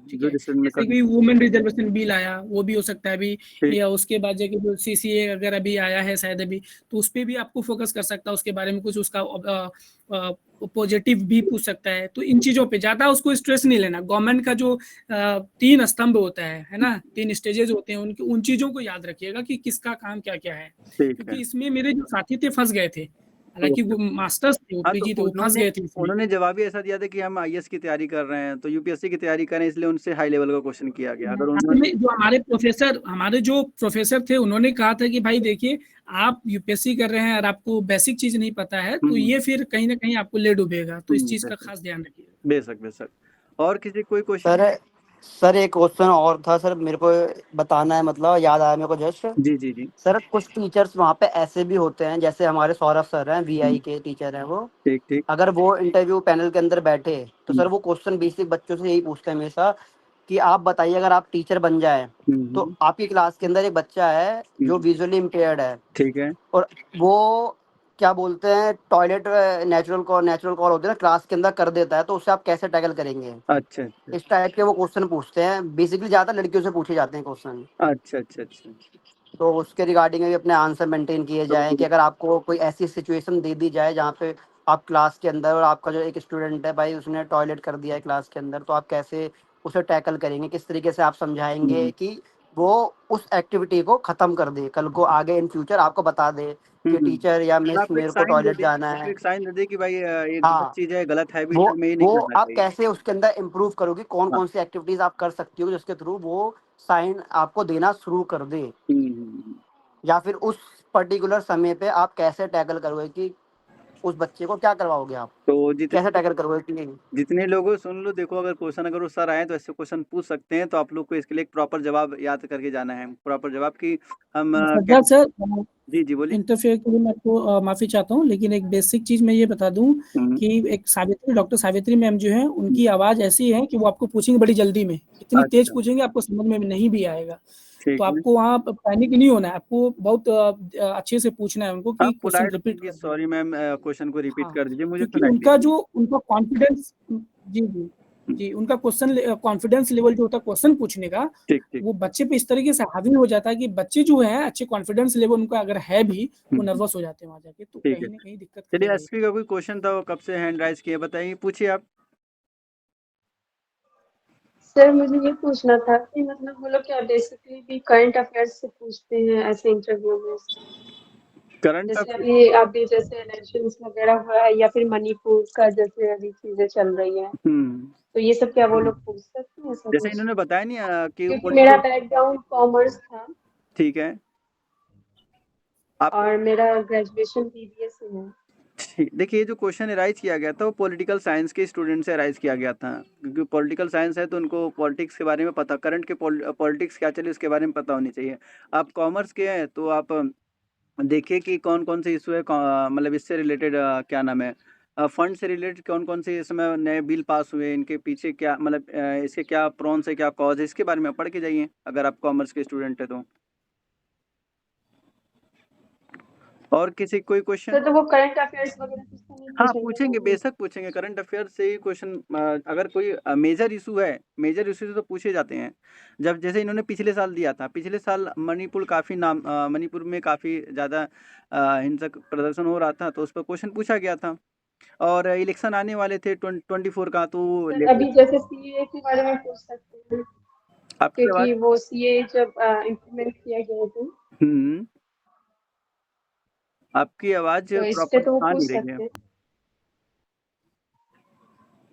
ठीक जो है? डिसीजन में जैसे कि वुमेन रिजर्वेशन बिल आया, वो भी हो सकता है अभी, ठीक। या उसके बाद जाके जो सीसीए अगर अभी आया है शायद अभी, तो उस पे भी आपको फोकस कर सकता है, उसके बारे में कुछ उसका पॉजिटिव भी पूछ सकता है। तो इन चीज़ों पे ज़्यादा उसको स्ट्रेस नहीं लेना। गवर्नमेंट का जो 3 स्तंभ होता है ना? 3 स्टेजेज़ होते हैं, उन चीज़ों को याद रखिएगा कि किसका काम क्या-क्या है। ठीक है। क्योंकि इसमें मेरे जो साथी थे फँस गए थे। हालाँकि वो मास्टर्स थे, वो हाँ, पीजी थे, तो वो फँस गए थे इसमें। उन्होंने जवाब ही ऐसा दिया था कि हम आईएएस की तैयारी कर रहे हैं, तो यूपीएससी की तैयारी कर रहे हैं, इसलिए उनसे हाई लेवल का क्वेश्चन किया गया। अगर असल उन्होंने में जो हमारे जो प्रोफेसर थे, उन्होंने कहा था कि भाई देखिए, आप यूपीएससी कर रहे हैं और आपको बेसिक चीज़ नहीं पता है, तो ये फिर कहीं न कहीं आपको ले डूबेगा। तो इस चीज़ का बेशक, खास ध्यान रखिएगा। बेशक। और किसी कोई क्वेश्चन? सर एक क्वेश्चन और था सर, मेरे को बताना है, मतलब याद आया मेरे को जस्ट। जी। सर कुछ टीचर्स वहाँ पे ऐसे भी होते हैं, जैसे हमारे सौरभ सर हैं, वीआई हुँ। के टीचर हैं वो। ठीक। अगर वो इंटरव्यू पैनल के अंदर बैठे तो सर वो क्वेश्चन बेसिक बच्चों से यही पूछते हैं हमेशा कि आप बताइए, अगर आप टीचर बन जाए तो आपकी क्लास के अंदर एक बच्चा है जो विजुअली इम्पेयर्ड है, ठीक है। और वो क्या बोलते हैं, टॉयलेट नेचुरल कॉल होते हैं ना, क्लास के अंदर कर देता है, तो उससे आप कैसे टैकल करेंगे? अच्छा। इस टाइप के वो क्वेश्चन पूछते हैं, बेसिकली ज्यादा लड़कियों से पूछे जाते हैं क्वेश्चन। अच्छा। तो उसके रिगार्डिंग भी अपने आंसर मेंटेन किए जाएँ कि अगर आपको कोई ऐसी सिचुएशन दे दी जाए जहाँ पे आप क्लास के अंदर, और आपका जो एक स्टूडेंट है भाई, उसने टॉयलेट कर दिया है क्लास के अंदर, तो आप कैसे उसे टैकल करेंगे, किस तरीके से आप समझाएंगे कि वो उस एक्टिविटी को खत्म कर दे, कल को आगे इन फ्यूचर आपको बता दे कि टीचर या मिस आपको एक मेरे को साइन दे टॉयलेट दे जाना आपको है। एक साइन दे दे कि भाई ये गलत हाँ, चीज़ है, गलत हैबिट वो है, हमें ये नहीं वो करना आप चाहिए। कैसे उसके अंदर इम्प्रूव करोगे, कौन हाँ। कौन सी एक्टिविटीज आप कर सकती हो जिसके थ्रू वो साइन आपको देना शुरू कर दे, हुँ। या फिर उस पर्टिकुलर समय पे आप कैसे टैकल करोगे कि उस बच्चे को क्या करवाओगे आप, तो कैसे टैकल करोगे कि नहीं? जितने लोगों सुन लो, देखो अगर क्वेश्चन अगर वो सर आए तो ऐसे क्वेश्चन पूछ सकते हैं, तो आप लोग को इसके लिए एक प्रॉपर जवाब याद करके जाना है। प्रॉपर जवाब कि हम सज्जाद सर, जी, बोलिए। इंटरफेयर के लिए मैं आपको माफ़ी चाहता हूँ, लेकिन एक बेसिक चीज़ मैं ये बता दूँ हुँ। कि डॉक्टर सावित्री मैम जो हैं, उनकी आवाज़ ऐसी है कि वो आपको पूछेंगी बड़ी जल्दी में। इतनी तेज़ अच्छा, पूछेंगे, आपको समझ में नहीं भी आएगा। तो ठीक है। आपको वहाँ प पैनिक नहीं होना है, आपको बहुत अच्छे से पूछना है उनको हाँ, कि क्वेश्चन पोलाइट रिपीट कि कर दें। सॉरी मैम क्वेश्चन को रिपीट हाँ, कर दीजिए, मुझे क्योंकि सुनाई नहीं दिया। उनका कॉन्फिडेंस जी। हुँ, जी, उनका कॉन्फिडेंस लेवल जो होता है क्वेश्चन पूछने का, ठीक। वो बच्चे पे इस तरीके से हावी हो जाता है कि बच्चे जो हैं अच्छे कॉन्फिडेंस लेवल उनका अगर है भी, वो हुँ, नर्वस हो जाते हैं वहाँ जाके, तो ठीक है। कहीं न कहीं दिक्कत चलिए करेगा ये। एसपी का कोई क्वेश्चन था, वो कब से हैंड राइज़ किए, बताइए, पूछिए आप। सर मुझे ये पूछना था कि मतलब वो लोग क्या बेसिकली भी करंट अफेयर्स से पूछते हैं ऐसे इंटरव्यू में? करंट जैसे अफेयर अभी जैसे इलेक्शंस वगैरह हुआ है या फिर मणिपुर का जैसे अभी चीजें चल रही हैं, तो ये सब क्या वो लोग पूछ सकते हैं ऐसा जैसे कुछ? इन्होंने बताया नहीं कि क्योंकि मेरा पॉलिटिकल बैकग्राउंड कॉमर्स था ठीक है। आपको और मेरा ग्रेजुएशन बीबीए से है। देखिए, जो क्वेश्चन अराइज़ किया गया था, वो पॉलिटिकल साइंस के स्टूडेंट से अराइज़ किया गया था। क्योंकि पॉलिटिकल साइंस है, तो उनको पॉलिटिक्स के बारे में पता, करंट के पॉलिटिक्स क्या चले, उसके बारे में पता होनी चाहिए। आप कॉमर्स के हैं, तो आप देखिए कि कौन-कौन से इश्यू है, मतलब इससे रिलेटेड क्या नाम है, फंड से रिलेटेड कौन-कौन से इस समय नए बिल पास हुए, इनके पीछे क्या मतलब इसके क्या प्रॉन्स है, क्या कॉज़ है, इसके बारे में पढ़ के जाइए, अगर आप कॉमर्स के स्टूडेंट हैं तो। और किसी कोई क्वेश्चन? सर तो वो करंट अफेयर्स वगैरह कुछ तो नहीं हाँ, पूछेंगे पूछेंगे, वो? बेशक पूछेंगे, करंट अफ़ेयर्स से ही क्वेश्चन अगर कोई मेजर इश्यू है, मेजर इश्यू तो पूछे जाते हैं। जब जैसे इन्होंने पिछले साल दिया था, पिछले साल मणिपुर में काफ़ी ज़्यादा हिंसक प्रदर्शन हो रहा था, तो उस पर क्वेश्चन पूछा गया था। और इलेक्शन आने वाले थे 24 का, तो सर लेटेस्ट अभी जैसे सीए के बारे में पूछ सकते हैं, आपकी आवाज़ क्योंकि वो सीए जब इम्प्लीमेंट किया गया था, हुँ, आपकी आवाज़ तो इस पे प्रॉपर तो वो आ पूछ नहीं रही है। सकते हैं।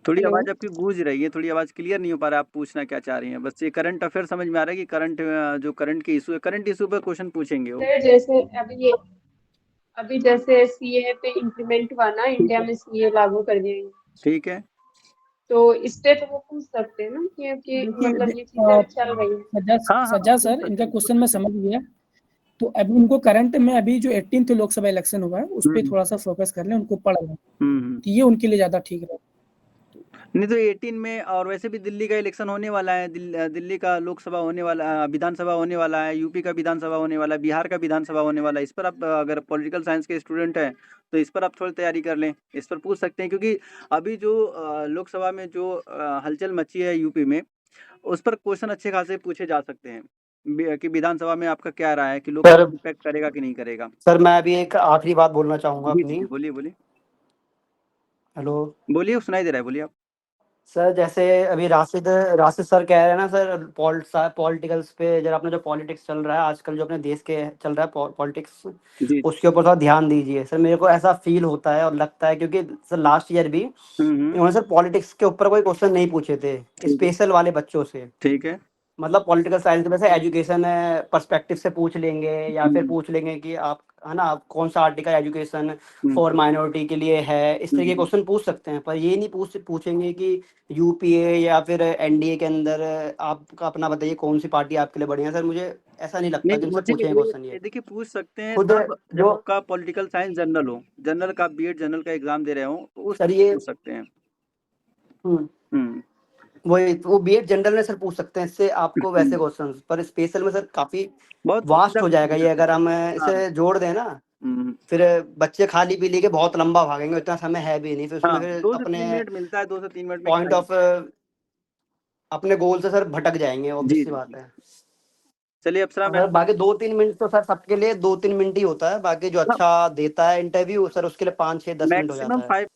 थोड़ी हेलो। आवाज़ आपकी गूंज रही है, थोड़ी आवाज़ क्लियर नहीं हो पा रहा है, आप पूछना क्या चाह रही हैं? बस ये करंट अफ़ेयर समझ में आ रहा है कि जो करंट के इश्यू है, करंट इश्यू पे क्वेश्चन पूछेंगे वो। सर जैसे अभी जैसे सीए पे इंप्लीमेंट हुआ ना, इंडिया में सीए लागू कर दिया गया, ठीक है। तो इस पे तो वो पूछ सकते हैं ना कि देखिए मतलब ये चीजें अभी चल रही हैं। सज्जा पूछ सर, सकते इनका हैं। क्वेश्चन मैं समझ गया। तो अभी उनको करंट में अभी जो 18th लोकसभा इलेक्शन हुआ है उस पे थोड़ा सा फोकस कर लें, उनको पढ़ लें, तो ये उनके लिए ज्यादा ठीक रहेगा। नहीं तो 18 में, और वैसे भी दिल्ली का इलेक्शन होने वाला है, दिल्ली का लोकसभा होने वाला, विधानसभा होने वाला है, यूपी का विधानसभा होने वाला है, बिहार का विधानसभा होने वाला है। इस पर आप अगर पॉलिटिकल साइंस के स्टूडेंट हैं तो इस पर आप थोड़ी तैयारी कर लें, इस पर पूछ सकते हैं, क्योंकि अभी जो लोकसभा में जो हलचल मची है यूपी में, उस पर क्वेश्चन अच्छे खासे पूछे जा सकते हैं कि विधानसभा में आपका क्या राय है कि लोकसभा सर इम्पैक्ट करेगा कि नहीं करेगा। सर मैं अभी एक आखिरी बात बोलना चाहूँगा जी जी अपनी। जी, बोलिए बोलिए हेलो बोलिए, सुनाई दे रहा है, बोलिए आप। सर, जैसे अभी राशिद राशिद सर कह रहे हैं ना सर, पॉलिटिकल्स पे, जरा अपना जो पॉलिटिक्स चल रहा है आजकल, जो अपने देश के चल रहा है पॉलिटिक्स, जी। उसके ऊपर थोड़ा ध्यान दीजिए सर। मेरे को ऐसा फील होता है और लगता है, क्योंकि सर लास्ट ईयर भी हम्म। इन्होंने सर पॉलिटिक्स के ऊपर कोई क्वेश्चन नहीं पूछे थे ठीक है। स्पेशल वाले बच्चों से। ठीक है। मतलब पॉलिटिकल साइंस में से एजुकेशन पर्सपेक्टिव से पूछ लेंगे, या फिर पूछ लेंगे कि आप, है ना, आप कौन सा आर्टिकल एजुकेशन फॉर माइनॉरिटी के लिए है, इस तरह के क्वेश्चन पूछ सकते हैं। पर ये नहीं पूछेंगे कि यूपीए या फिर एनडीए के अंदर आपका अपना बताइए कौन सी पार्टी आपके लिए बढ़िया है। सर मुझे ऐसा नहीं लगता नहीं जिनसे मुझे पूछेंगे क्वेश्चन ये ये देखिए, पूछ सकते हैं खुद तब जब जो आपका पॉलिटिकल साइंस जनरल हो, जनरल का बीएड जनरल का एग्जाम दे रहे हो, तो उस सर टाइम ये पूछ सकते हैं। हम्म, हम्म। वो बीएड जनरल में सर पूछ सकते हैं इससे आपको वैसे क्वेश्चन, पर स्पेशल में सर काफी बहुत वास्ट सीधा हो जाएगा क्वेश्चन ये, करते अगर हैं। हम हाँ। इसे जोड़ दें ना। हम्म। फिर बच्चे खाली पी के बहुत लंबा भागेंगे, इतना समय है भी नहीं, फिर उसमें हाँ, फिर 2 से 3 मिनट मिलता है, 2 से 3 मिनट में क्या पॉइंट ऑफ अपने गोल से सर भटक जाएंगे, जी ऑब्वियस सी जी बात जी। है। चलिए अप्सरा और सर मैम। बाकी 2-3 मिनट तो सर सबके लिए 2-3 मिनट ही होता है, बाकी जो अच्छा देता है इंटरव्यू सर उसके लिए 5-6-10 मिनट हो मैक्सिमम जाता है। 5।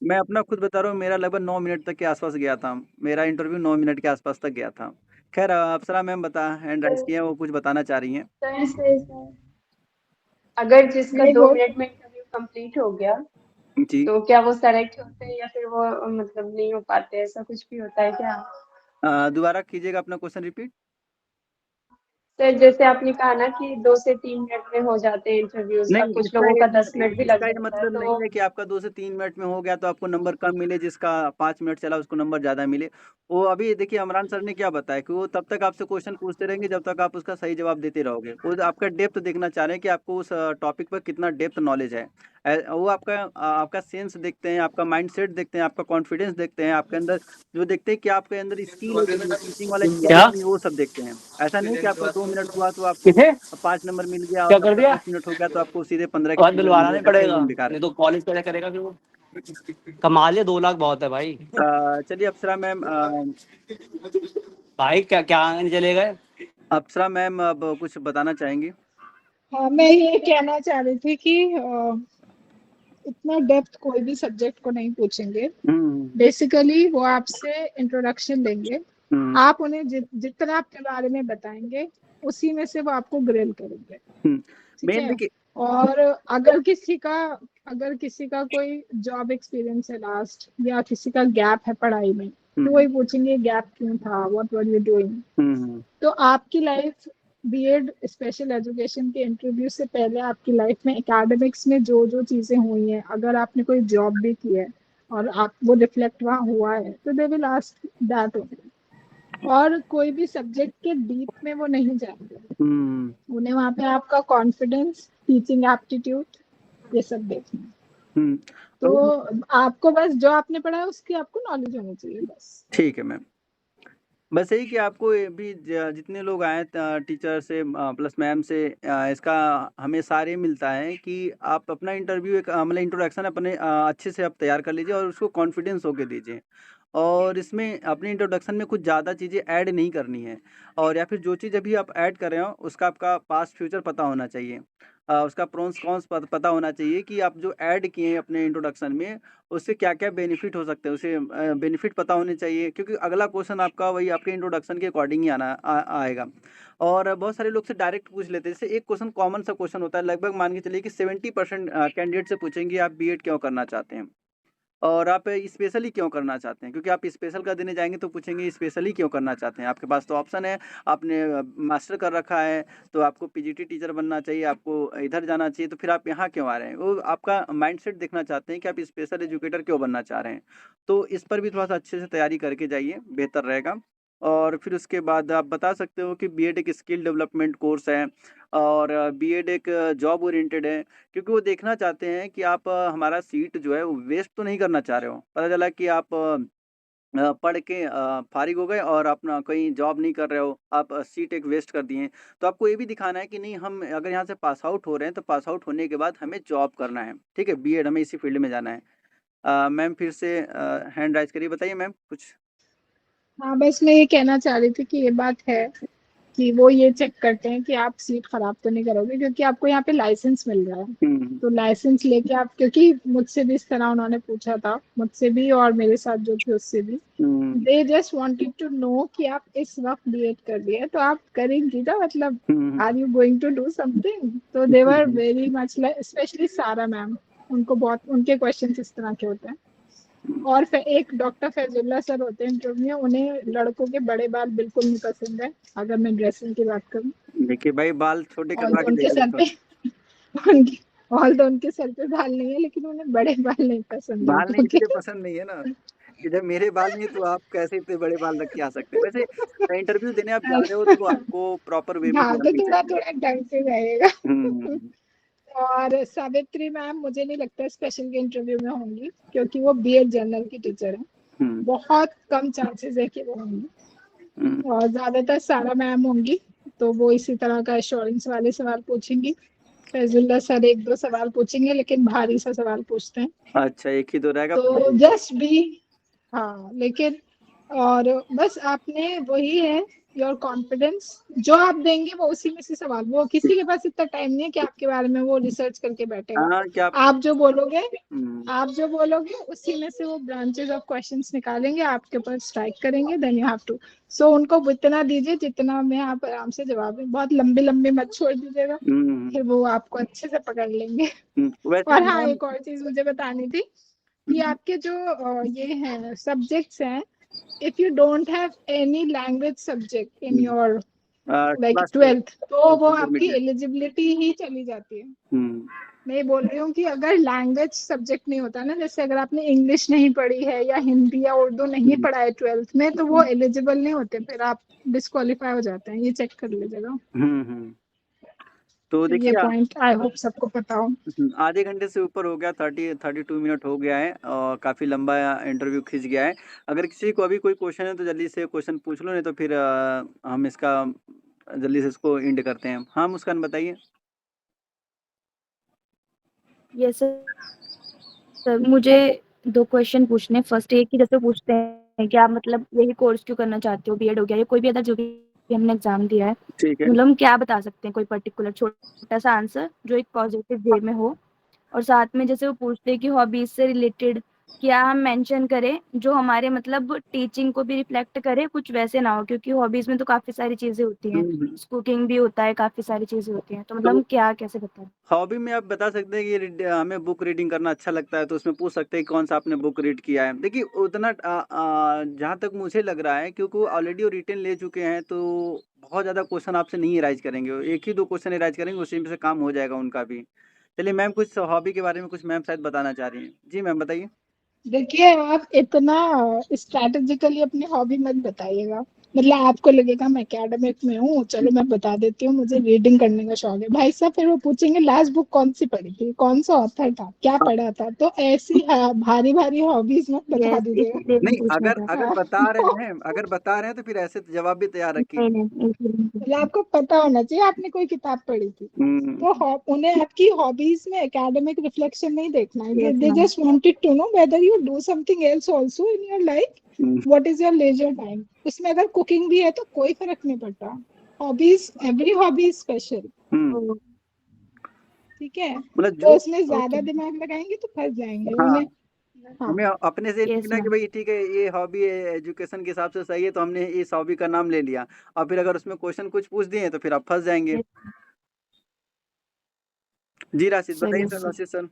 मैं अपना खुद बता रहा हूँ, मेरा लगभग 9 मिनट तक के आसपास गया था, मेरा इंटरव्यू 9 मिनट के आसपास तक गया था। खैर अप्सरा मैम बता हैंड राइज किया है, वो कुछ बताना चाह रही हैं। सर अगर जिसका नहीं 2 वो मिनट में इंटरव्यू कंप्लीट हो गया, जी। तो क्या वो सेलेक्ट होते हैं या फिर वो मतलब नहीं हो पाते, ऐसा कुछ भी होता है क्या? दोबारा कीजिएगा अपना क्वेश्चन रिपीट। सर जैसे आपने कहा ना कि 2 से 3 मिनट में हो जाते हैं इंटरव्यूज, और नहीं, कुछ लोगों का 10 मिनट भी लग इसका ये जाता है, मतलब नहीं तो है कि आपका 2 से 3 मिनट में हो गया तो आपको नंबर कम मिले, जिसका 5 मिनट चला उसको नंबर ज़्यादा मिले। वो अभी देखिए इमरान सर ने क्या बताया कि वो तब तक आपसे क्वेश्चन पूछते रहेंगे जब तक आप उसका सही जवाब देते रहोगे। वो आपका डेप्थ देखना चाह रहे हैं कि आपको उस टॉपिक पर कितना डेप्थ नॉलेज है। वो आपका सेंस देखते हैं, आपका माइंड सेट देखते हैं, आपका कॉन्फिडेंस देखते हैं, आपके अंदर जो देखते हैं कि आपके अंदर स्किल है कितनी, टीचिंग वाला स्किल क्या कितनी है, वो सब देखते हैं। ऐसा नहीं कि आपका 2 मिनट हुआ तो आपको किसे 5 नंबर मिल गया, क्या और कर आपका दिया 10 मिनट हो गया तो आपको सीधे 15 के और 15 दिलवाना मिले, नहीं ऐसा पड़ेगा, एकदम बेकार है। नहीं तो कॉलेज कैसे करेगा फिर वो। कमा लिया 2 लाख बहुत है भाई। चलिए अप्सरा मैम, भाई क्या क्या नहीं चले गए। अप्सरा मैम अब कुछ बताना चाहेंगी। हाँ, मैं ये कहना चाह रही थी कि इतना डेप्थ कोई भी सब्जेक्ट को नहीं पूछेंगे। बेसिकली वो आपसे इंट्रोडक्शन लेंगे, आप उन्हें जितना आपके बारे में बताएंगे उसी में से वो आपको ग्रिल करेंगे, ठीक मेन है। देखिए। और अगर किसी का कोई जॉब एक्सपीरियंस है लास्ट, या किसी का गैप है पढ़ाई में, तो वही पूछेंगे गैप क्यों था, व्हाट वर यू डूइंग। तो आपकी लाइफ बीएड स्पेशल एजुकेशन के इंटरव्यू से पहले आपकी लाइफ में एकेडमिक्स में जो जो चीजें हुई हैं, अगर आपने कोई जॉब भी की है और आप वो रिफ्लेक्ट वहाँ हुआ है, तो they will ask that only. और कोई भी सब्जेक्ट के डीप में वो नहीं जाएंगे, उन्हें वहाँ पे आपका कॉन्फिडेंस, टीचिंग एप्टीट्यूड, ये सब देखना। तो आपको बस जो आपने पढ़ा है उसकी आपको नॉलेज होनी चाहिए, बस। ठीक है मैम, बस यही कि आपको ये भी जितने लोग आए टीचर से प्लस मैम से, इसका हमें सारे मिलता है कि आप अपना इंटरव्यू एक मतलब इंट्रोडक्शन अपने अच्छे से आप तैयार कर लीजिए और उसको कॉन्फिडेंस होके दीजिए। और इसमें अपने इंट्रोडक्शन में कुछ ज़्यादा चीज़ें ऐड नहीं करनी है, और या फिर जो चीज़ अभी आप ऐड कर रहे हो उसका आपका पास्ट फ्यूचर पता होना चाहिए। उसका प्रोन्स कॉन्स पता होना चाहिए कि आप जो ऐड किए हैं अपने इंट्रोडक्शन में उससे क्या क्या बेनिफिट हो सकते हैं, उसे बेनिफिट पता होने चाहिए, क्योंकि अगला क्वेश्चन आपका वही आपके इंट्रोडक्शन के अकॉर्डिंग ही आएगा। और बहुत सारे लोग से डायरेक्ट पूछ लेते हैं, जैसे एक क्वेश्चन कॉमन सा क्वेश्चन होता है, लगभग मान के चलिए कि 70% कैंडिडेट से पूछेंगे आप बीएड क्यों करना चाहते हैं, और आप स्पेशली क्यों करना चाहते हैं? क्योंकि आप स्पेशल का देने जाएँगे तो पूछेंगे स्पेशली क्यों करना चाहते हैं? आपके पास तो ऑप्शन है, आपने मास्टर कर रखा है, तो आपको पीजीटी टीचर बनना चाहिए, आपको इधर जाना चाहिए, तो फिर आप यहाँ क्यों आ रहे हैं? वो आपका माइंडसेट देखना चाहते हैं कि आप स्पेशल एजुकेटर क्यों बनना चाह रहे हैं। तो इस पर भी थोड़ा-सा अच्छे से तैयारी करके जाइए, बेहतर रहेगा। और फिर उसके बाद आप बता सकते हो कि बीएड एक स्किल डेवलपमेंट कोर्स है और बीएड एक जॉब ओरिएंटेड है, क्योंकि वो देखना चाहते हैं कि आप हमारा सीट जो है वो वेस्ट तो नहीं करना चाह रहे हो। पता चला कि आप पढ़ के फ़ारिग हो गए और अपना कहीं जॉब नहीं कर रहे हो, आप सीट एक वेस्ट कर दिए हैं। तो आपको ये भी दिखाना है कि नहीं, हम अगर यहाँ से पास आउट हो रहे हैं, तो पास आउट होने के बाद हमें जॉब करना है, ठीक है? बीएड हमें इसी फ़ील्ड में जाना है। मैम फिर से हैंड राइज़ करिए, बताइए मैम कुछ? हाँ, बस मैं ये कहना चाह रही थी कि ये बात है कि वो ये चेक करते हैं कि आप सीट खराब तो नहीं करोगे, क्योंकि आपको यहाँ पे लाइसेंस मिल रहा है। तो लाइसेंस लेके आप, क्योंकि मुझसे भी इस तरह उन्होंने पूछा था, मुझसे भी और मेरे साथ जो थे उससे भी, they just wanted to know कि आप इस वक्त बीएड कर लिए तो आप करेंगी ना, मतलब are you going to do something. तो they were very much like, specially Sara ma'am, उनको बहुत, उनके क्वेश्चन इस तरह के होते हैं। और एक डॉक्टर फैजुल्ला सर होते हैं इंटरव्यू में, उन्हें लड़कों के बड़े बाल बिल्कुल नहीं पसंद है, अगर मैं ड्रेसिंग की बात करूं। देखिए भाई, बाल छोटे और करवा तो के उनके देख सर लो। पे उनके और तो उनके सर पे बाल नहीं है, लेकिन उन्हें बड़े बाल नहीं पसंद बाल नहीं लड़कों के। इसलिए पसंद नहीं है ना, कि जब मेरे बाल नहीं है तो आप कैसे इतने बड़े बाल रख के आ सकते हैं? वैसे इंटरव्यू देने आप जा रहे हो तो आपको प्रॉपर वे में हाँ, जाना तो ही थोड़ा चाहिए। थोड़ा ढंग से रहेगा। हुँ, और सावित्री मैम मुझे नहीं लगता स्पेशल के इंटरव्यू में होंगी, क्योंकि वो बीएड जनरल की टीचर है। हुँ, बहुत कम चांसेस है कि वो होंगी, हुँ। और ज्यादातर सारा मैम होंगी। तो वो इसी तरह का एश्योरेंस वाले सवाल पूछेंगी। फैजुल्ला सर एक दो सवाल पूछेंगे, लेकिन भारी सा सवाल पूछते हैं। अच्छा, एक ही तो रहेगा। तो जस्ट बी, हाँ, लेकिन और बस आपने वही है, योर कॉन्फिडेंस, जो आप देंगे वो उसी में से सवाल, वो किसी के पास इतना टाइम नहीं है कि आपके बारे में वो रिसर्च करके बैठेगा। हाँ, क्या आप जो बोलोगे, हुँ, आप जो बोलोगे उसी में से वो ब्रांचेस ऑफ क्वेश्चंस निकालेंगे, आपके ऊपर स्ट्राइक करेंगे, देन यू हैव टू। सो उनको इतना दीजिए जितना में आप आराम से जवाब दें, बहुत लंबे लंबे मत छोड़ दीजिएगा, फिर वो आपको अच्छे से पकड़ लेंगे। वैसे और हाँ, मैम एक और चीज मुझे बतानी थी कि आपके जो ये हैं सब्जेक्ट्स हैं, if you don't have any language subject in your like class 12th, तो वो आपकी इंटरमीडिएट। एलिजिबिलिटी ही चली जाती है। हुँ, मैं ये बोल रही हूँ कि अगर लैंग्वेज सब्जेक्ट नहीं होता ना, जैसे अगर आपने इंग्लिश नहीं पढ़ी है या हिंदी या उर्दू नहीं पढ़ा है 12th में, तो वो एलिजिबल नहीं होते, फिर आप डिस्क्वालीफाई हो जाते हैं। ये चेक कर लीजिएगा। हुँ। तो ये देखिए पॉइंट आई होप सबको पता हो। आधे घंटे से ऊपर हो गया, 32 मिनट हो गया है और काफ़ी लंबा इंटरव्यू खिंच गया है। अगर किसी को अभी कोई क्वेश्चन है तो जल्दी से क्वेश्चन पूछ लो, नहीं तो फिर हम इसका जल्दी से इसको एंड करते हैं। हाँ, मुस्कान बताइए? यस सर, मुझे 2 क्वेश्चन पूछने हैं। फर्स्ट ये कि जैसे पूछते हैं कि आप मतलब यही कोर्स क्यों करना चाहते हो, बीएड हो गया या कोई भी अदर जो भी हमने एग्ज़ाम दिया है, ठीक है। मतलब हम क्या बता सकते हैं, कोई पर्टिकुलर छोटा-सा आंसर जो एक पॉजिटिव वे में हो? और साथ में जैसे वो पूछते हैं कि हॉबीज से रिलेटेड क्या हम मेंशन करें जो हमारे मतलब टीचिंग को भी रिफ्लेक्ट करे, कुछ वैसे ना हो, क्योंकि हॉबीज में तो काफी सारी चीजें होती हैं, कुकिंग भी होता है, काफी सारी चीजें होती हैं, तो मतलब तो हम क्या कैसे बताएं? हॉबी में आप बता सकते हैं कि हमें बुक रीडिंग करना अच्छा लगता है, तो उसमें पूछ सकते हैं कौन सा आपने बुक रीड किया है। देखिए उतना जहाँ तक मुझे लग रहा है, क्योंकि वो ऑलरेडी वो रिटन ले चुके हैं, तो बहुत ज़्यादा क्वेश्चन आपसे नहीं राइज करेंगे, वो एक ही दो क्वेश्चन राइज करेंगे, उसी में से काम हो जाएगा उनका भी। चलिए मैम, कुछ हॉबी के बारे में कुछ मैम शायद बताना चाह रही हैं। जी मैम बताइए। देखिए, आप इतना स्ट्रैटेजिकली अपनी हॉबी मत बताइएगा। मतलब आपको लगेगा मैं एकेडमिक में हूँ, चलो मैं बता देती हूँ मुझे रीडिंग करने का शौक है। भाई साहब, फिर वो पूछेंगे लास्ट बुक कौन सी पढ़ी थी, कौन सा ऑथर था, क्या पढ़ा था। तो ऐसी भारी भारी हॉबीज मत बता यस, दीजिएगा। इसीलिए मैं नहीं, पूछना अगर चाहती अगर हाँ, बता रहे हैं, अगर बता रहे हैं तो फिर ऐसे जवाब भी तैयार हूँ। रखिए। नहीं, इसीलिए मैं पूछ मतलब आपको पता होना चाहिए आपने कोई किताब पढ़ी थी। हम्म, तो उन्हें आपकी हॉबीज में एकेडमिक रिफ्लेक्शन नहीं देखना है। Yes they ma'am. Just wanted to know whether you do something else also in your life, hmm, what is your leisure time. उसमें अगर कुकिंग भी है तो कोई फर्क नहीं पड़ता। Hobbies, every hobby is special. Hmm, ठीक है, मतलब तो जो उसमें ओके। ज्यादा दिमाग लगाएंगे तो फंस जाएंगे हाँ, उन्हें। हाँ, हमें अपने से यस सीखना है कि मैम। भाई ठीक है, ये हॉबी एजुकेशन के हिसाब से सही है, तो हमने इस हॉबी का नाम ले लिया, और फिर अगर उसमें क्वेश्चन कुछ पूछ दिए तो फिर आप फंस जाएंगे। यस, जी राशिद बताइए चलिए sir, sir. Rashid sir.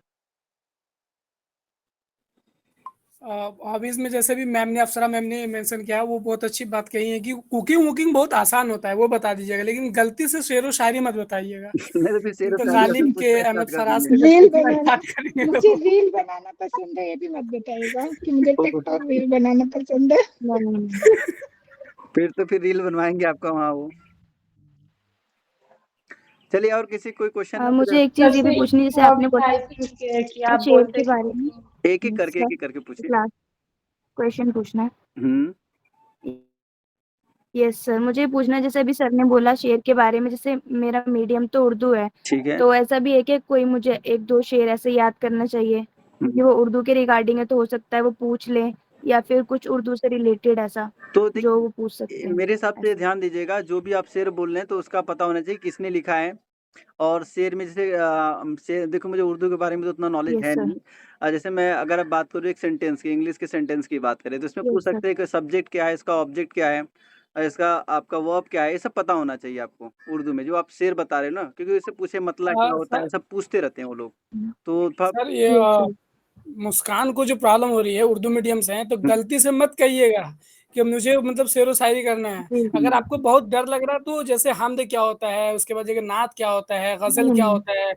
Hobbies में जैसे भी मैम ने अप्सरा मैम ने मेंशन किया, वो बहुत अच्छी बात कही है कि कुकिंग वुकिंग बहुत आसान होता है, वो बता दीजिएगा, लेकिन गलती से शेर व शायरी मत बताइएगा। मैं तो फिर शेर व तो शायरी आपसे गालिब के, पूछना अहमद स्टार्ट कर फराज दूंगा। के जब रील पूछना बनाना, स्टार्ट करेंगे मुझे तो रील बनाना पसंद है, ये भी मत बताइएगा कि मुझे टिकटॉक रील बनाना पसंद है। नहीं फिर रील बनवाएंगे आपका वहाँ वो। चलिए, और किसी कोई क्वेश्चन है फिर? मुझे एक चीज ये भी पूछनी, जैसे आपने बोला कि आप शेर बोलते के बारे में एक एक करके पूछिए। क्लास क्वेश्चन पूछना है। हम्म यस सर, मुझे पूछना है, जैसे अभी सर ने बोला शेर के बारे में, जैसे मेरा मीडियम तो उर्दू है, ठीक है। तो ऐसा भी है कि कोई मुझे एक दो शेर ऐसे याद करना चाहिए, क्योंकि वो उर्दू के रिगार्डिंग है, तो हो सकता है वो पूछ ले, या फिर कुछ उर्दू से रिलेटेड ऐसा तो जो वो पूछ सकते हैं। मेरे हिसाब से ध्यान दीजिएगा, जो भी आप शेर बोल रहे हैं तो उसका पता होना चाहिए किसने लिखा है। और शेर में जैसे शेर, देखो मुझे उर्दू के बारे में तो उतना नॉलेज यस है सर। नहीं। जैसे मैं अगर आप बात करूँ एक सेंटेंस की, इंग्लिश के सेंटेंस की बात करें तो इसमें पूछ यस सर। सकते हैं कि सब्जेक्ट क्या है, इसका ऑब्जेक्ट क्या है, इसका आपका वर्ब क्या है, ये सब पता होना चाहिए आपको उर्दू में, जो आप शेर बता रहे हो ना, क्योंकि इससे पूछे मतलब क्या होता है, सर, सब पूछते रहते हैं वो लोग। तो थोड़ा सर ये यस सर। मुस्कान को जो प्रॉब्लम हो रही है उर्दू मीडियम से है, तो गलती से मत कहिएगा कि मुझे मतलब शेर व शायरी करना है। जी अगर आपको बहुत डर लग रहा है तो जैसे हमद क्या होता है, उसके बाद जगह नात क्या होता है, गजल क्या होता है,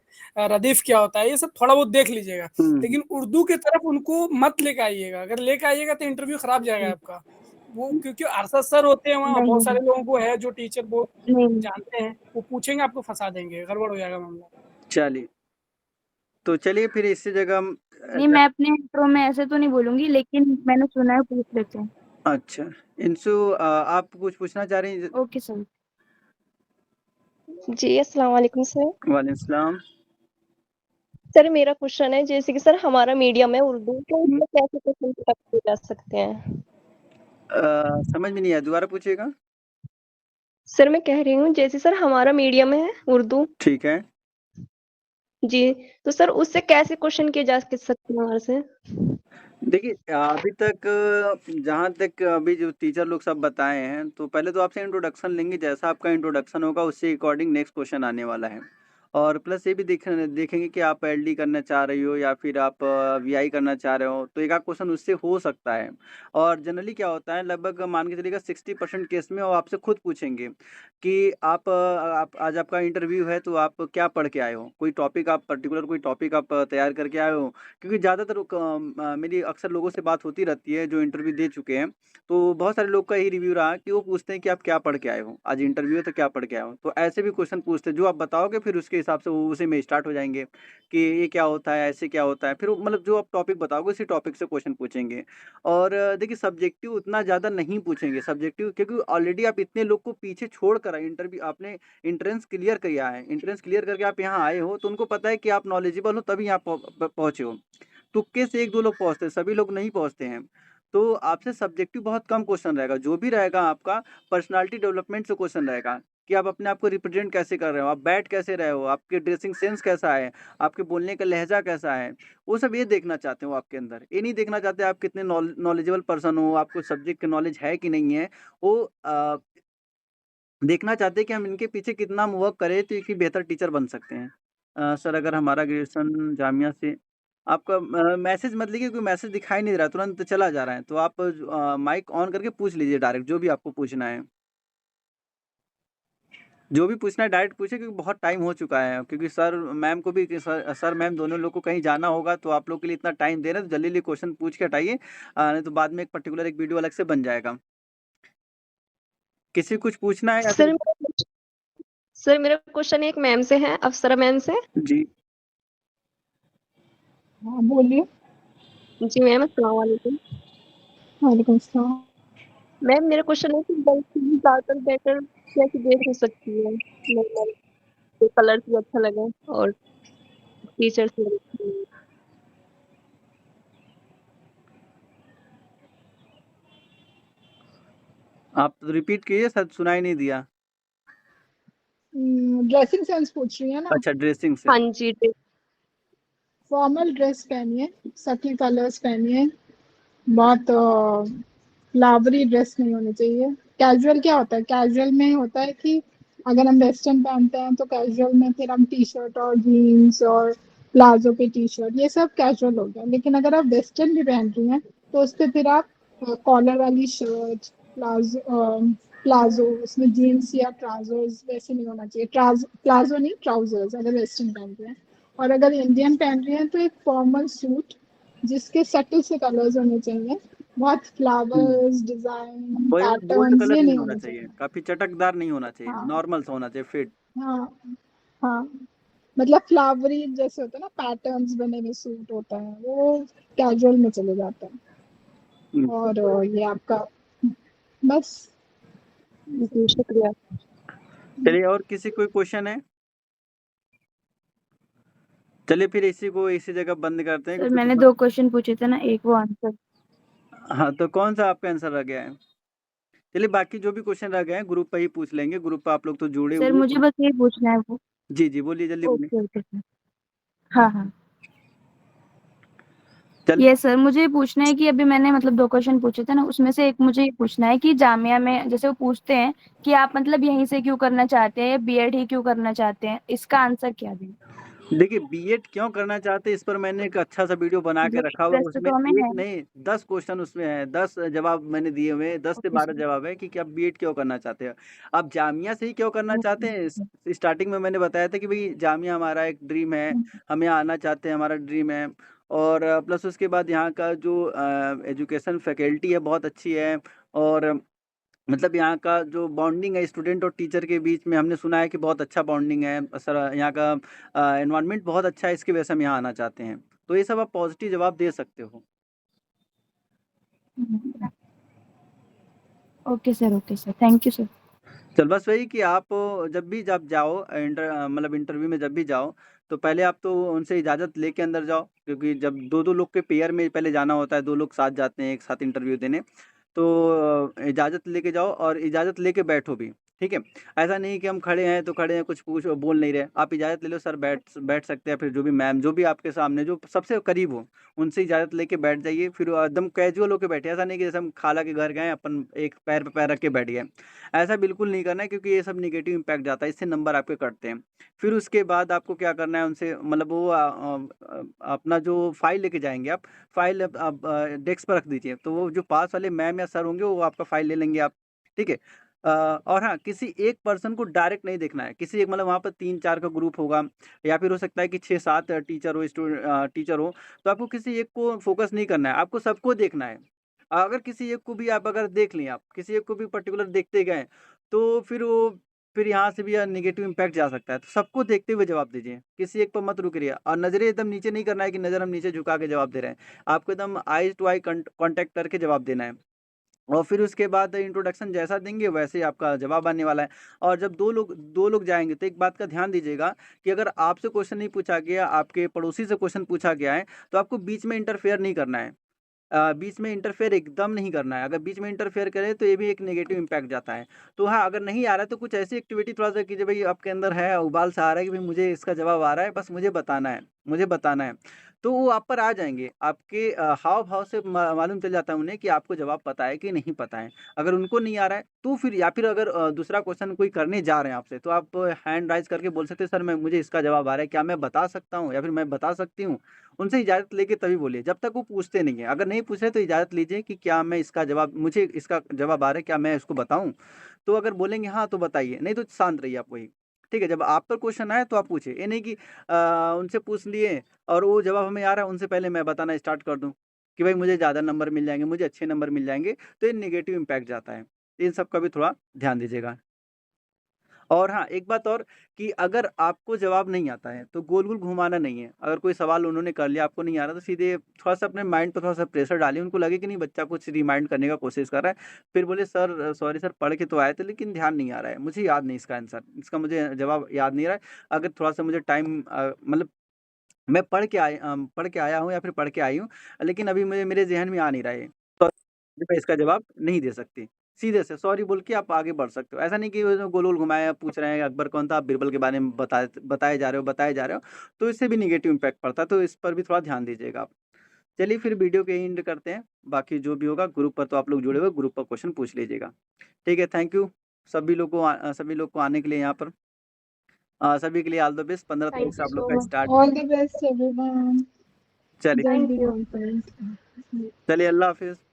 रदीफ क्या होता है, ये सब थोड़ा बहुत देख लीजिएगा, लेकिन उर्दू की तरफ उनको मत लेकर आइएगा। अगर लेकर आइएगा तो इंटरव्यू खराब जाएगा आपका। वो क्योंकि अरशद सर होते हैं वहाँ, बहुत सारे लोगों को है जो टीचर बहुत नहीं जानते हैं, वो पूछेंगे, आपको फंसा देंगे, गड़बड़ हो जाएगा मामला। चलिए, तो चलिए फिर इसी जगह हम नहीं, मैं अपने इंट्रो में ऐसे तो नहीं बोलूंगी, लेकिन मैंने सुना है, पूछ लेते हैं। अच्छा, इंसु आप कुछ पूछना चाह रही हैं? Okay sir. जी, अस्सलाम वालेकुम सर। वालेकुम सलाम। सर मेरा क्वेश्चन है, जैसे कि सर हमारा मीडियम है उर्दू, तो उसमें कैसे क्वेश्चन पुट किए जा सकते हैं? समझ में नहीं आया, दोबारा पूछिएगा। सर मैं कह रही हूँ, जैसे सर हमारा मीडियम है उर्दू, ठीक है। जी, तो सर उससे कैसे क्वेश्चन किए जा सकते हैं हमारे से? देखिए, अभी तक जहाँ तक अभी जो टीचर लोग सब बताए हैं, तो पहले तो आपसे इंट्रोडक्शन लेंगे, जैसा आपका इंट्रोडक्शन होगा उससे अकॉर्डिंग नेक्स्ट क्वेश्चन आने वाला है। और प्लस ये भी देखेंगे कि आप एलडी करना चाह रही हो या फिर आप वीआई करना चाह रहे हो, तो एक आध क्वेश्चन उससे हो सकता है। और जनरली क्या होता है, लगभग मान के चलिएगा 60% केस में वो आपसे खुद पूछेंगे कि आप आज आपका इंटरव्यू है तो आप क्या पढ़ के आए हो, कोई टॉपिक आप पर्टिकुलर कोई टॉपिक आप तैयार करके आए हो। क्योंकि ज़्यादातर मेरी अक्सर लोगों से बात होती रहती है जो इंटरव्यू दे चुके हैं, तो बहुत सारे लोग का यही रिव्यू रहा कि वो पूछते हैं कि आप क्या पढ़ के आए हो, आज इंटरव्यू है तो क्या पढ़ के आए हो। तो ऐसे भी क्वेश्चन पूछते हैं, जो आप बताओगे फिर उसके हिसाब से वो उसी में स्टार्ट हो जाएंगे कि ये क्या होता है, ऐसे क्या होता है, फिर मतलब जो आप टॉपिक बताओगे उसी टॉपिक से क्वेश्चन पूछेंगे। और देखिए, सब्जेक्टिव उतना ज़्यादा नहीं पूछेंगे सब्जेक्टिव, क्योंकि ऑलरेडी आप इतने लोग को पीछे छोड़ कर इंटरव्यू आपने एंट्रेंस क्लियर किया है, एंट्रेंस क्लियर करके आप यहाँ आए हो, तो उनको पता है कि आप नॉलेजेबल हो तभी यहाँ पहुँचे हो। तुक्के से 1-2 लोग पहुँचते हैं, सभी लोग नहीं पहुँचते हैं। तो आपसे सब्जेक्टिव बहुत कम क्वेश्चन रहेगा, जो भी रहेगा आपका पर्सनैलिटी डेवलपमेंट से क्वेश्चन रहेगा कि आप अपने आप को रिप्रेजेंट कैसे कर रहे हो, आप बैठ कैसे रहे हो, आपके ड्रेसिंग सेंस कैसा है, आपके बोलने का लहज़ा कैसा है, वो सब ये देखना चाहते हो आपके अंदर। ये नहीं देखना चाहते आप कितने नॉलेजेबल पर्सन हो, आपको सब्जेक्ट की नॉलेज है कि नहीं है। वो देखना चाहते हैं कि हम इनके पीछे कितना हम वर्क करें तो एक बेहतर टीचर बन सकते हैं। सर, अगर हमारा ग्रेजुएशन जामिया से आपका मैसेज मत लिखिए, कोई मैसेज दिखाई नहीं दे रहा है, तुरंत चला जा रहा है, तो आप माइक ऑन करके पूछ लीजिए डायरेक्ट, जो भी आपको पूछना है। जो भी पूछना है डायरेक्ट पूछिए, क्योंकि बहुत टाइम हो चुका है, क्योंकि सर मैम को भी सर मैम दोनों लोग को कहीं जाना होगा, तो आप लोग के लिए इतना टाइम दे रहे हैं, तो जल्दी-जल्दी क्वेश्चन पूछ के हटाइए, नहीं तो बाद में एक पर्टिकुलर एक वीडियो अलग से बन जाएगा। किसी को कुछ पूछना है या सर फिर? मेरा क्वेश्चन एक मैम से है, अप्सरा मैम से। जी। हाँ, बोलिए। जी मैम, अस्सलाम वालेकुम। वालेकुम सलाम। मैम मेरा क्वेश्चन है कि गर्ल्स की ज़्यादातर बेटर कैसी ड्रेस हो सकती है? नॉर्मल, जो कलर्स भी अच्छा लगे और टीचर्स भी। आप रिपीट कीजिए, शायद सुनाई नहीं दिया। ड्रेसिंग सेंस पूछ रही है ना? अच्छा, ड्रेसिंग से। हाँ जी, फॉर्मल ड्रेस पहनिए, सटल कलर्स पहनिए, बहुत फ्लावरी ड्रेस नहीं होनी चाहिए। कैजुअल क्या होता है, कैजुअल में होता है कि अगर हम वेस्टर्न पहनते हैं तो कैजुअल में फिर हम टी शर्ट और जीन्स और प्लाजो पे टी शर्ट, ये सब कैजुअल हो गया। लेकिन अगर आप वेस्टर्न भी पहन रही हैं तो उस पे फिर आप कॉलर वाली शर्ट, प्लाजो, उसमें जीन्स या ट्राउजर्स वैसे नहीं होना चाहिए, प्लाजो नहीं, ट्राउजर्स अगर वेस्टर्न पहन रहे हैं। और अगर इंडियन पहन रहे हैं तो एक फॉर्मल सूट जिसके सटल से कलर्स होने चाहिए, बहुत flowers, design, bold patterns colour ये नहीं नहीं होना होने चाहिए, चाहिए। काफी चटकदार नहीं होना चाहिए, हाँ नॉर्मल सा होना चाहिए, फिट। हाँ हाँ, मतलब फ्लावरी जैसे होता है ना, पैटर्न्स बने हुए सूट होता है, वो कैजुअल में चले जाता है। और ये आपका बस। जी, शुक्रिया। चलिए, और किसी कोई क्वेश्चन है? चलिए फिर इसी को इसी जगह बंद करते हैं। सर मैंने 2 क्वेश्चन पूछे थे ना, एक वो आंसर। हाँ, तो कौन सा आपका आंसर रह गया है? चलिए, बाकी जो भी क्वेश्चन रह गए हैं ग्रुप पे ही पूछ लेंगे, ग्रुप पे आप लोग तो जुड़े सर हुए मुझे हो। बस ये पूछना है वो। जी बोलिए, जल्दी बोलिए। Okay sir. हाँ हाँ। चल ये सर मुझे ये पूछना है कि अभी मैंने मतलब 2 क्वेश्चन पूछे थे ना, उसमें से एक मुझे ये पूछना है कि जामिया में जैसे वो पूछते हैं कि आप मतलब यहीं से क्यों करना चाहते हैं या बीएड ही क्यों करना चाहते हैं, इसका आंसर क्या दें? देखिए, बीएड क्यों करना चाहते हैं, इस पर मैंने एक अच्छा सा वीडियो बना के मतलब रखा हुआ है, इंटरेस्ट उसमें तो हमें एक है। नहीं 10 क्वेश्चन उसमें है, 10 जवाब मैंने दिए हुए हैं, 10 से ओके 12 सर। जवाब है कि आप बीएड क्यों करना चाहते हैं। आप जामिया से ही क्यों करना चाहते हैं, ओके। स्टार्टिंग में मैंने बताया था कि भाई जामिया हमारा एक ड्रीम है, हम यहाँ आना चाहते हैं, हमारा ड्रीम है। और प्लस उसके बाद यहाँ का जो एजुकेशन फैकल्टी है बहुत अच्छी है, और मतलब यहाँ का जो बॉन्डिंग है स्टूडेंट और टीचर के बीच में, हमने सुना है कि बहुत अच्छा बॉन्डिंग है सर, यहाँ का एनवायरनमेंट बहुत अच्छा है, इसकी वजह से हम यहाँ आना चाहते हैं। तो ये सब आप पॉजिटिव जवाब दे सकते हो। Okay sir, thank you sir. चल, बस वही कि आप जब जाओ मतलब इंटरव्यू में जब भी जाओ, तो पहले आप तो उनसे इजाज़त लेके अंदर जाओ, क्योंकि जब 2-2 लोग के पेयर में पहले जाना होता है, 2 लोग साथ जाते हैं एक साथ इंटरव्यू देने, तो इजाज़त लेके जाओ और इजाज़त लेके बैठो भी, ठीक है? ऐसा नहीं कि हम खड़े हैं तो खड़े हैं, कुछ बोल नहीं रहे, आप इजाज़त ले लो, सर बैठ सकते हैं, फिर जो भी मैम जो भी आपके सामने जो सबसे करीब हो, उनसे इजाज़त लेके बैठ जाइए, फिर एकदम कैजुअल होके बैठिए। ऐसा नहीं कि जैसे हम खाला के घर गए, अपन एक पैर पे पैर रख के बैठ गए, ऐसा बिल्कुल नहीं करना है, क्योंकि ये सब नेगेटिव इम्पैक्ट जाता है, इससे नंबर आपके कटते हैं। फिर उसके बाद आपको क्या करना है, उनसे मतलब वो अपना जो फ़ाइल लेके जाएँगे आप, फ़ाइल आप डेस्क पर रख दीजिए, तो वो जो पास वाले मैम या सर होंगे वो आपका फ़ाइल ले लेंगे आप, ठीक है? और हाँ, किसी एक पर्सन को डायरेक्ट नहीं देखना है, किसी एक मतलब वहाँ पर 3-4 का ग्रुप होगा, या फिर हो सकता है कि 6-7 टीचर हो, तो आपको किसी एक को फ़ोकस नहीं करना है, आपको सबको देखना है। अगर किसी एक को भी आप अगर देख लें, आप किसी एक को भी पर्टिकुलर देखते गए, तो फिर यहाँ से भी नेगेटिव इम्पैक्ट जा सकता है। तो सबको देखते हुए जवाब दीजिए, किसी एक पर मत रुकिए, और नज़रें एकदम नीचे नहीं करना है कि नज़र हम नीचे झुका के जवाब दे रहे हैं। आपको एकदम आइज़ टू आई कॉन्टैक्ट करके जवाब देना है, और फिर उसके बाद इंट्रोडक्शन जैसा देंगे वैसे ही आपका जवाब आने वाला है। और जब 2 लोग जाएँगे, तो एक बात का ध्यान दीजिएगा कि अगर आपसे क्वेश्चन नहीं पूछा गया, आपके पड़ोसी से क्वेश्चन पूछा गया है, तो आपको बीच में इंटरफेयर नहीं करना है। बीच में इंटरफेयर एकदम नहीं करना है, अगर बीच में इंटरफेयर करें तो ये भी एक नेगेटिव इम्पैक्ट जाता है। तो हाँ, अगर नहीं आ रहा है तो कुछ ऐसी एक्टिविटी थोड़ा-सा कीजिए, भई आपके अंदर है, उबाल सा आ रहा है कि भई मुझे इसका जवाब आ रहा है, बस मुझे बताना है, मुझे बताना है। तो वो आप पर आ जाएँगे, आपके हाव-भाव से मालूम चल जाता है उन्हें कि आपको जवाब पता है कि नहीं पता है। अगर उनको नहीं आ रहा है तो फिर, या फिर अगर दूसरा क्वेश्चन कोई करने जा रहे हैं आपसे, तो आप हैंड राइज़ करके बोल सकते हैं, सर मुझे इसका जवाब आ रहा है, क्या मैं बता सकता हूँ या फिर मैं बता सकती हूँ? उनसे इजाज़त लेके तभी बोलिए, जब तक वो पूछते नहीं हैं। अगर नहीं पूछ रहे तो इजाज़त लीजिए कि क्या मैं इसका जवाब मुझे इसका जवाब आ रहा है, क्या मैं इसको बताऊँ? तो अगर बोलेंगे हाँ, तो बताइए, नहीं तो शांत रहिए आप वहीं। ठीक है? जब आप पर क्वेश्चन आए तो आप पूछिए। ये नहीं कि उनसे पूछ लिए और वो जवाब हमें आ रहा है, उनसे पहले मैं बताना स्टार्ट कर दूँ कि भाई मुझे ज़्यादा नंबर मिल जाएँगे, मुझे अच्छे नंबर मिल जाएँगे, तो ये नेगेटिव इम्पैक्ट जाता है। इन सब का भी थोड़ा ध्यान दीजिएगा। और हाँ, एक बात और कि अगर आपको जवाब नहीं आता है, तो गोल-गोल घुमाना नहीं है। अगर कोई सवाल उन्होंने कर लिया, आपको नहीं आ रहा, तो सीधे थोड़ा-सा अपने माइंड पे थोड़ा-सा प्रेशर डालिए। उनको लगे कि नहीं, बच्चा कुछ रिमाइंड करने का कोशिश कर रहा है। फिर बोले, "सर सॉरी सर, पढ़ के तो आए थे, लेकिन ध्यान नहीं आ रहा है। मुझे याद नहीं इसका आंसर, इसका मुझे जवाब याद नहीं रहा है। अगर थोड़ा-सा मुझे टाइम मतलब मैं पढ़ के आया हूँ या फिर पढ़ के आई हूँ, लेकिन अभी मेरे ज़हन में आ नहीं रहा है। तो मैं इसका जवाब नहीं दे सकती।" सीधे से सॉरी बोल के आप आगे बढ़ सकते हो। ऐसा नहीं कि वो गोल-गोल घुमाए पूछ रहे हैं अकबर कौन था, आप बीरबल के बारे में बताए जा रहे हो, तो इससे भी नेगेटिव इम्पैक्ट पड़ता है, तो इस पर भी थोड़ा ध्यान दीजिएगा आप। चलिए फिर वीडियो के एंड करते हैं, बाकी जो भी होगा ग्रुप पर तो आप लोग जुड़े हुए, ग्रुप पर क्वेश्चन पूछ लीजिएगा। ठीक है, थैंक यू सभी लोग को आने के लिए यहाँ पर। सभी के लिए ऑल द बेस्ट, 15 तारीख थैंक से यू आप लोग सो का much. Start. All the best everyone, चलिए, थैंक जल्दी यू। कॉन्फ्रेंस। चलिए, अल्लाह हाफ़िज़।